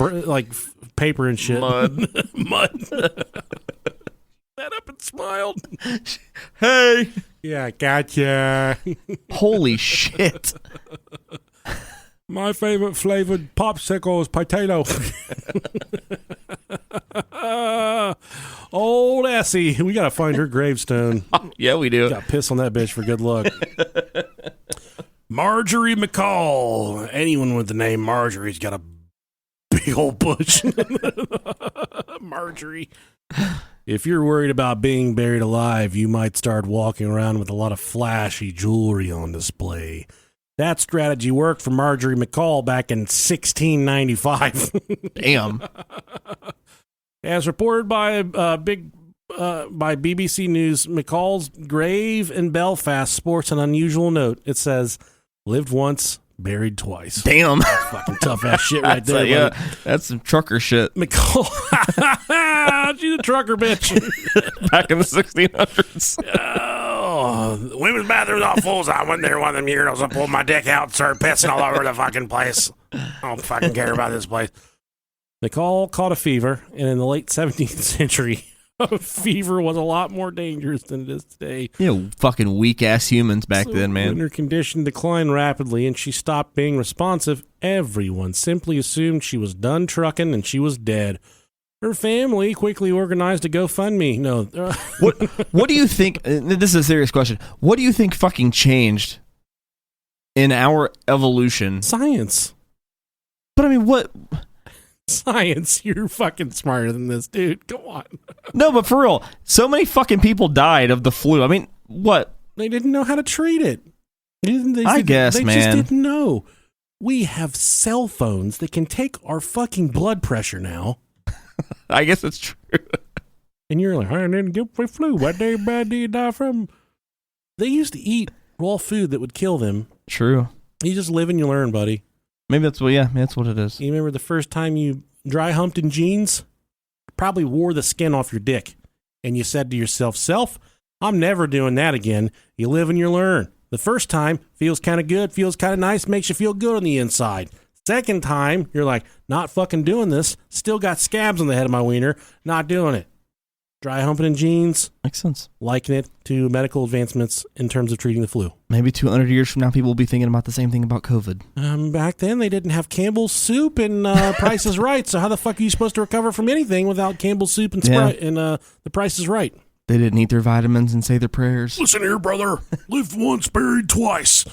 paper and shit. Mud. Sat up and smiled. Hey. Yeah, gotcha. Holy shit. My favorite flavored popsicle is potato. Old Essie. We got to find her gravestone. Yeah, we do. Got to piss on that bitch for good luck. Marjorie McCall. Anyone with the name Marjorie's got a big old bush. Marjorie. If you're worried about being buried alive, you might start walking around with a lot of flashy jewelry on display. That strategy worked for Marjorie McCall back in 1695. Damn. As reported by BBC News, McCall's grave in Belfast sports an unusual note. It says, lived once, buried twice. Damn. That's fucking tough ass shit right there. Yeah, that's some trucker shit. McCall. She's a trucker bitch. Back in the 1600s. Oh, the women's bathroom's all full. So I went there one of them years. I pulled my dick out and started pissing all over the fucking place. I don't fucking care about this place. McCall caught a fever, and in the late 17th century, a fever was a lot more dangerous than it is today. Fucking weak-ass humans back then, man. When her condition declined rapidly and she stopped being responsive, everyone simply assumed she was done trucking and she was dead. Her family quickly organized a GoFundMe. No. What do you think? This is a serious question. What do you think fucking changed in our evolution? Science. But I mean, what? Science. You're fucking smarter than this, dude. Come on. No, but for real, so many fucking people died of the flu. I mean, what? They didn't know how to treat it. I guess, they man. They just didn't know. We have cell phones that can take our fucking blood pressure now. I guess it's true. And you're like, I didn't get flu. What day bad do you die from? They used to eat raw food that would kill them. True. You just live and you learn, buddy. Maybe that's what. Yeah, that's what it is. You remember the first time you dry humped in jeans? Probably wore the skin off your dick, and you said to yourself, "Self, I'm never doing that again." You live and you learn. The first time feels kind of good, feels kind of nice, makes you feel good on the inside. Second time, you're like, not fucking doing this. Still got scabs on the head of my wiener. Not doing it. Dry humping in jeans. Makes sense. Liken it to medical advancements in terms of treating the flu. Maybe 200 years from now, people will be thinking about the same thing about COVID. Back then, they didn't have Campbell's soup and Price is Right. So how the fuck are you supposed to recover from anything without Campbell's soup and Sprite and The Price is Right? They didn't eat their vitamins and say their prayers. Listen here, brother. Lived once, buried twice.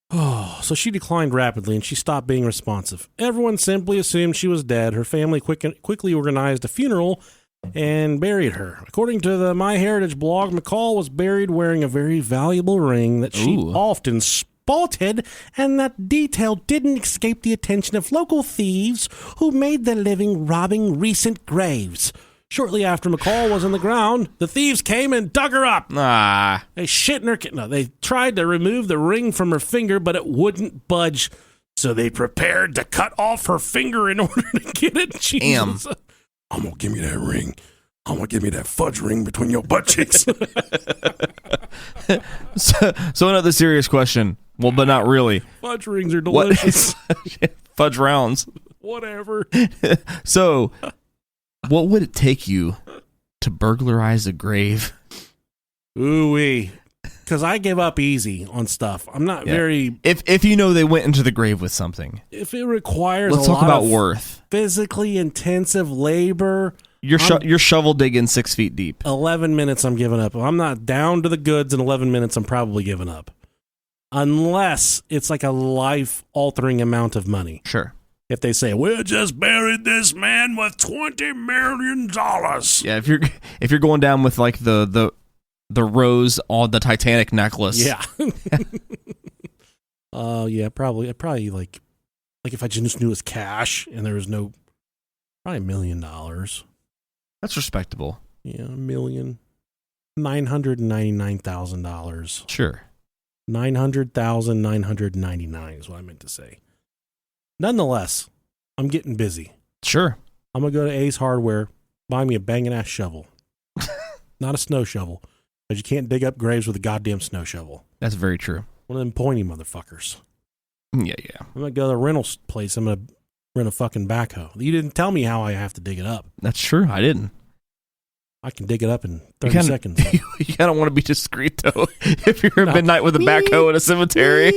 Oh, so she declined rapidly and she stopped being responsive. Everyone simply assumed she was dead. Her family quickly organized a funeral and buried her. According to the MyHeritage blog, McCall was buried wearing a very valuable ring that she often sported, and that detail didn't escape the attention of local thieves who made their living robbing recent graves. Shortly after McCall was in the ground, the thieves came and dug her up. They shit in her... No, they tried to remove the ring from her finger, but it wouldn't budge. So they prepared to cut off her finger in order to get it. Jesus. I'm going to give me that ring. I'm going to give me that fudge ring between your butt cheeks. So another serious question. Well, but not really. Fudge rings are delicious. Fudge rounds. Whatever. So... what would it take you to burglarize a grave? Ooh-wee. Because I give up easy on stuff. I'm not very... If you know they went into the grave with something. If it requires Let's a talk lot about of worth. Physically intensive labor... You're shovel digging 6 feet deep. 11 minutes I'm giving up. If I'm not down to the goods in 11 minutes, I'm probably giving up. Unless it's like a life-altering amount of money. Sure. If they say, we just buried this man with $20 million. Yeah, if you're going down with like the rose on the Titanic necklace. Yeah. Yeah, probably like if I just knew it was cash and there was no, probably $1 million. That's respectable. Yeah, $1,999,000. Sure. 900,999 is what I meant to say. Nonetheless, I'm getting busy. Sure. I'm going to go to Ace Hardware, buy me a banging ass shovel. Not a snow shovel, because you can't dig up graves with a goddamn snow shovel. That's very true. One of them pointy motherfuckers. Yeah. I'm going to go to the rental place. I'm going to rent a fucking backhoe. You didn't tell me how I have to dig it up. That's true. I didn't. I can dig it up in 30 seconds. You kind of want to be discreet, though, if you're at midnight with a backhoe in a cemetery.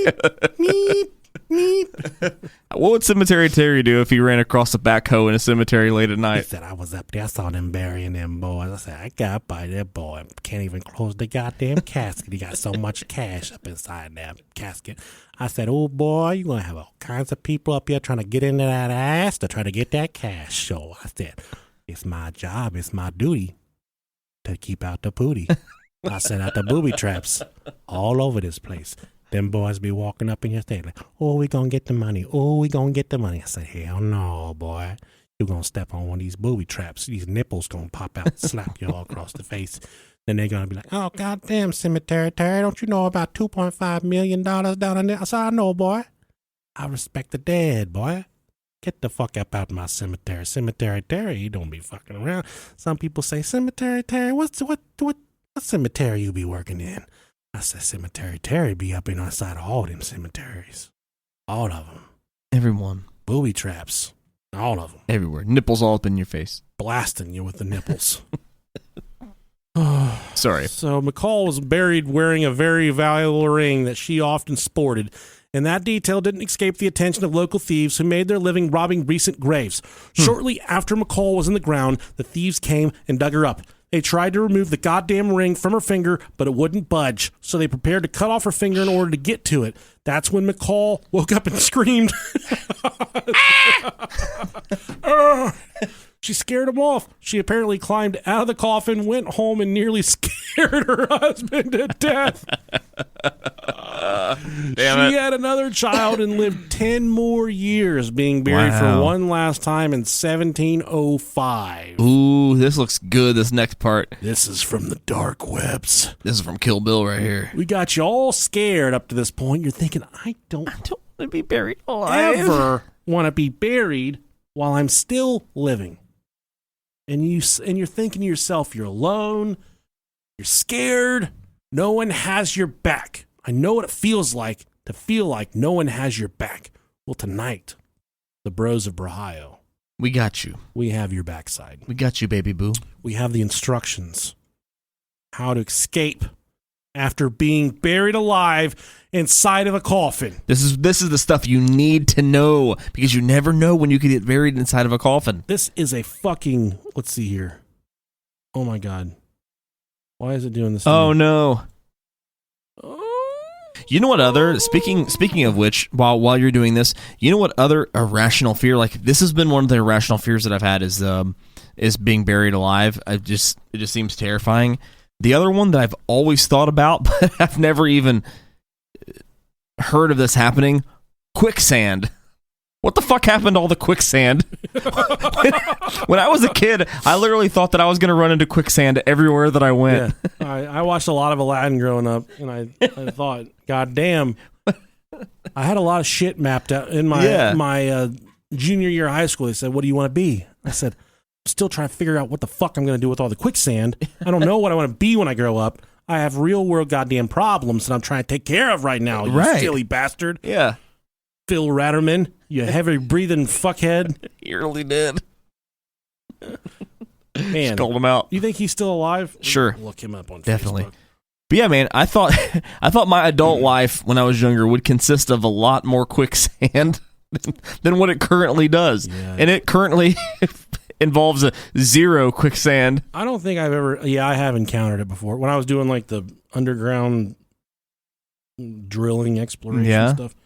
What would Cemetery Terry do if he ran across a backhoe in a cemetery late at night? He said, I was up there, I saw them burying them boys. I said, I got up by that boy. Can't even close the goddamn casket. He got so much cash up inside that casket. I said, oh boy, you're going to have all kinds of people up here trying to get into that ass to try to get that cash. So I said, it's my job, it's my duty to keep out the pooty. I set out the booby traps all over this place. Them boys be walking up in your state like, oh, we gonna get the money. Oh, we gonna get the money. I say, hell no, boy. You're gonna step on one of these booby traps. These nipples gonna pop out and slap you all across the face. Then they're gonna be like, oh, goddamn, Cemetery Terry, don't you know about $2.5 million down in there? I said, I know, boy. I respect the dead, boy. Get the fuck up out of my cemetery. Cemetery Terry, he don't be fucking around. Some people say, Cemetery Terry, what cemetery you be working in? I said, Cemetery Terry be up inside of all them cemeteries. All of them. Everyone. Booby traps. All of them. Everywhere. Nipples all up in your face. Blasting you with the nipples. Sorry. So McCall was buried wearing a very valuable ring that she often sported, and that detail didn't escape the attention of local thieves who made their living robbing recent graves. Shortly after McCall was in the ground, the thieves came and dug her up. They tried to remove the goddamn ring from her finger, but it wouldn't budge, so they prepared to cut off her finger in order to get to it. That's when McCall woke up and screamed. She scared him off. She apparently climbed out of the coffin, went home, and nearly scared her husband to death. She had another child and lived 10 more years, being buried for one last time in 1705. Ooh, this looks good, this next part. This is from the dark webs. This is from Kill Bill right here. We got you all scared up to this point. You're thinking, I don't want to be buried alive. Ever want to be buried while I'm still living. And you're thinking to yourself, you're alone, you're scared, no one has your back. I know what it feels like to feel like no one has your back. Well, tonight, the bros of Brahio, we got you. We have your backside. We got you, baby boo. We have the instructions how to escape after being buried alive inside of a coffin. This is the stuff you need to know, because you never know when you could get buried inside of a coffin. This is a fucking, let's see here. Oh my God. Why is it doing this? Oh no. You know what other, speaking of which, while you're doing this, you know what other irrational fear, like this has been one of the irrational fears that I've had is being buried alive. It just seems terrifying. The other one that I've always thought about, but I've never even heard of this happening, quicksand. What the fuck happened to all the quicksand? When I was a kid, I literally thought that I was going to run into quicksand everywhere that I went. Yeah. I watched a lot of Aladdin growing up, and I thought, God damn, I had a lot of shit mapped out in my junior year of high school. They said, what do you want to be? I said, I'm still trying to figure out what the fuck I'm going to do with all the quicksand. I don't know what I want to be when I grow up. I have real world goddamn problems that I'm trying to take care of right now, you silly bastard. Yeah. Phil Ratterman, you heavy breathing fuckhead. He really did. Man, called him out. You think he's still alive? Sure. Look him up on Definitely. Facebook. But yeah, man, I thought my adult life when I was younger would consist of a lot more quicksand than what it currently does. Yeah. And it currently involves a zero quicksand. I don't think I've ever, I have encountered it before. When I was doing like the underground drilling exploration stuff.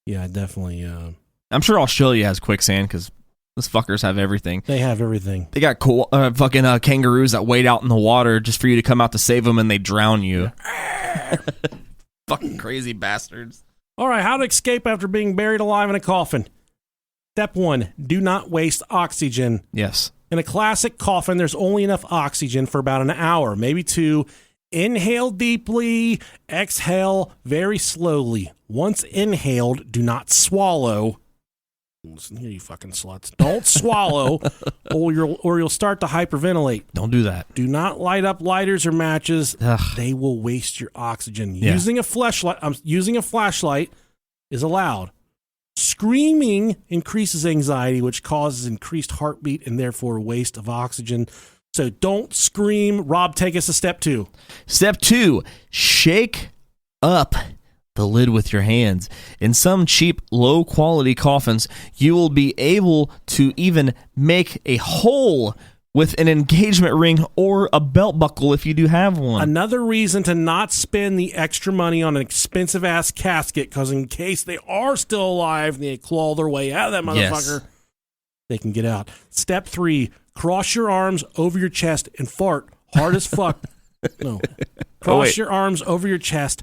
Yeah, definitely. I'm sure Australia has quicksand because those fuckers have everything. They have everything. They got cool fucking kangaroos that wade out in the water just for you to come out to save them, and they drown you. Fucking crazy bastards. All right, how to escape after being buried alive in a coffin. Step 1, do not waste oxygen. Yes. In a classic coffin, there's only enough oxygen for about an hour, maybe 2. Inhale deeply, exhale very slowly. Once inhaled, do not swallow. Listen here, you fucking sluts. Don't swallow, or you'll start to hyperventilate. Don't do that. Do not light up lighters or matches. Ugh. They will waste your oxygen. Yeah. Using a flashlight is allowed. Screaming increases anxiety, which causes increased heartbeat and therefore waste of oxygen. So don't scream. Rob, take us to step 2. Step 2, shake up the lid with your hands. In some cheap, low-quality coffins, you will be able to even make a hole with an engagement ring or a belt buckle if you do have one. Another reason to not spend the extra money on an expensive-ass casket, because in case they are still alive and they claw their way out of that motherfucker, they can get out. Step 3, cross your arms over your chest and fart hard as fuck. No. Cross your arms over your chest,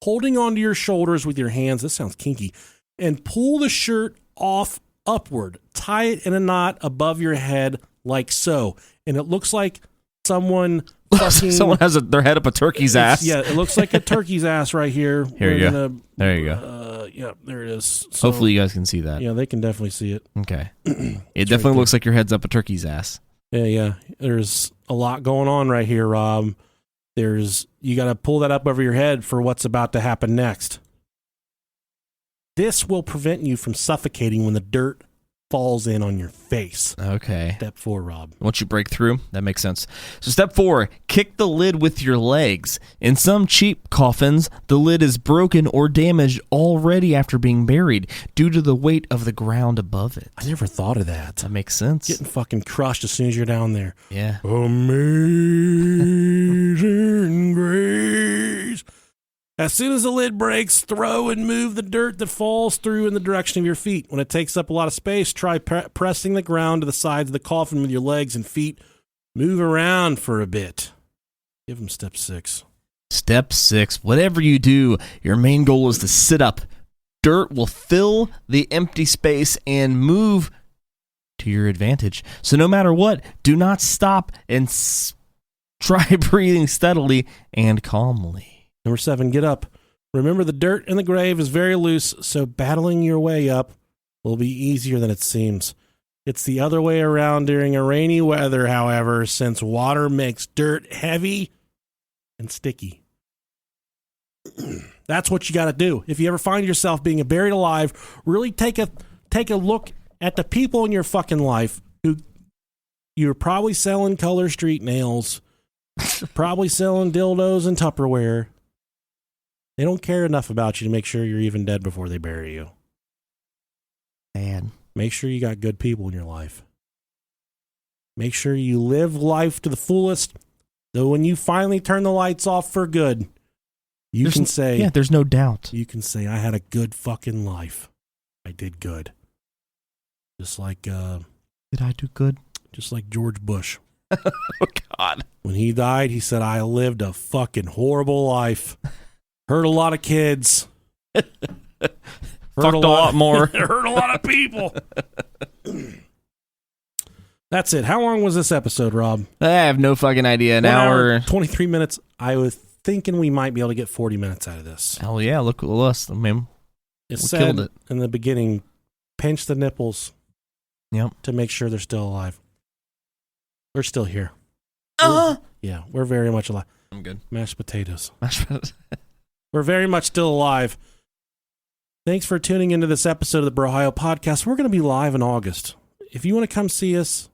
holding onto your shoulders with your hands. This sounds kinky. And pull the shirt off upward. Tie it in a knot above your head like so. And it looks like someone has their head up a turkey's ass. Yeah, it looks like a turkey's ass right here. Here you go. There you go. Yeah, there it is. So, hopefully you guys can see that. Yeah, they can definitely see it. Okay. It definitely looks like your head's up a turkey's ass. Yeah. There's a lot going on right here, Rob. You got to pull that up over your head for what's about to happen next. This will prevent you from suffocating when the dirt falls in on your face. Okay. Step 4, Rob. Once you break through, that makes sense. So step 4, kick the lid with your legs. In some cheap coffins, the lid is broken or damaged already after being buried due to the weight of the ground above it. I never thought of that. That makes sense. Getting fucking crushed as soon as you're down there. Yeah. Amazing grace. As soon as the lid breaks, throw and move the dirt that falls through in the direction of your feet. When it takes up a lot of space, try pressing the ground to the sides of the coffin with your legs and feet. Move around for a bit. Give them step 6. Step 6. Whatever you do, your main goal is to sit up. Dirt will fill the empty space and move to your advantage. So no matter what, do not stop and try breathing steadily and calmly. Number 7, get up. Remember, the dirt in the grave is very loose, so battling your way up will be easier than it seems. It's the other way around during a rainy weather, however, since water makes dirt heavy and sticky. That's what you got to do. If you ever find yourself being buried alive, really take a look at the people in your fucking life who you're probably selling color street nails, probably selling dildos and Tupperware. They don't care enough about you to make sure you're even dead before they bury you. Man. Make sure you got good people in your life. Make sure you live life to the fullest, though when you finally turn the lights off for good, you can say... Yeah, there's no doubt. You can say, I had a good fucking life. I did good. Just like... Did I do good? Just like George Bush. Oh, God. When he died, he said, I lived a fucking horrible life. Hurt a lot of kids. Fucked a lot more. Hurt a lot of people. That's it. How long was this episode, Rob? I have no fucking idea. An hour. 23 minutes. I was thinking we might be able to get 40 minutes out of this. Hell yeah. Look at us. I mean, we killed it. In the beginning, pinch the nipples. Yep. To make sure they're still alive. They're still here. Yeah, we're very much alive. I'm good. Mashed potatoes. We're very much still alive. Thanks for tuning into this episode of the Brohio Podcast. We're going to be live in August. If you want to come see us,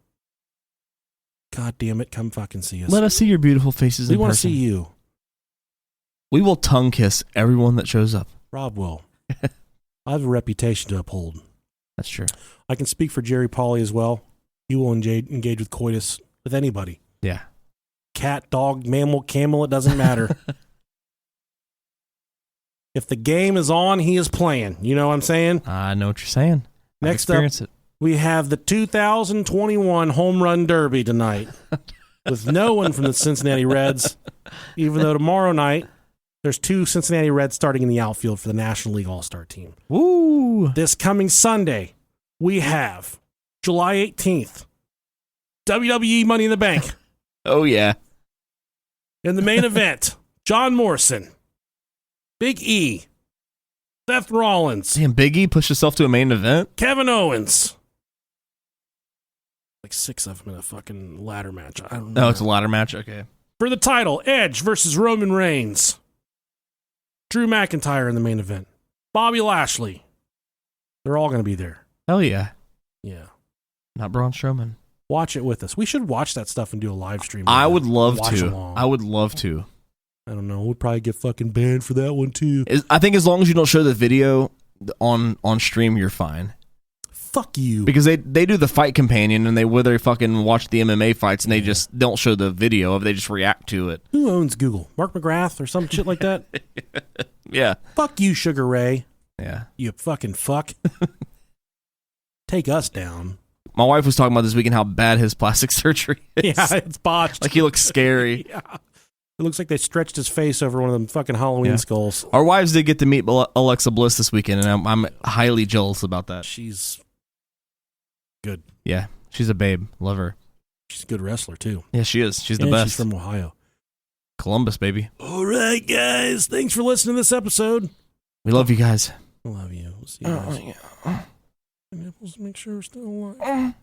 God damn it, come fucking see us. Let us see your beautiful faces in person. We want to see you. We will tongue kiss everyone that shows up. Rob will. I have a reputation to uphold. That's true. I can speak for Jerry Pauly as well. He will engage with coitus with anybody. Yeah. Cat, dog, mammal, camel, it doesn't matter. If the game is on, he is playing. You know what I'm saying? I know what you're saying. Next up, we have the 2021 Home Run Derby tonight with no one from the Cincinnati Reds, even though tomorrow night there's 2 Cincinnati Reds starting in the outfield for the National League All-Star team. Woo! This coming Sunday, we have July 18th, WWE Money in the Bank. Oh, yeah. In the main event, John Morrison, Big E, Seth Rollins. Damn, Big E pushed himself to a main event? Kevin Owens. Like 6 of them in a fucking ladder match. I don't know. Oh, it's a ladder match? Okay. For the title, Edge versus Roman Reigns. Drew McIntyre in the main event. Bobby Lashley. They're all going to be there. Hell yeah. Yeah. Not Braun Strowman. Watch it with us. We should watch that stuff and do a live stream. I would love to. Along. I would love to. I don't know. We'll probably get fucking banned for that one too. I think as long as you don't show the video on stream, you're fine. Fuck you. Because they do the fight companion and they fucking watch the MMA fights and they just don't show the video of. They just react to it. Who owns Google? Mark McGrath or some shit like that? Yeah. Fuck you, Sugar Ray. Yeah. You fucking fuck. Take us down. My wife was talking about this weekend how bad his plastic surgery is. Yeah, it's botched. Like he looks scary. Yeah. It looks like they stretched his face over one of them fucking Halloween skulls. Our wives did get to meet Alexa Bliss this weekend, and I'm highly jealous about that. She's good. Yeah, she's a babe. Love her. She's a good wrestler, too. Yeah, she is. She's the And best. She's from Ohio. Columbus, baby. All right, guys. Thanks for listening to this episode. We love you guys. I love you. We'll see you guys. Nipples, make sure we're still alive.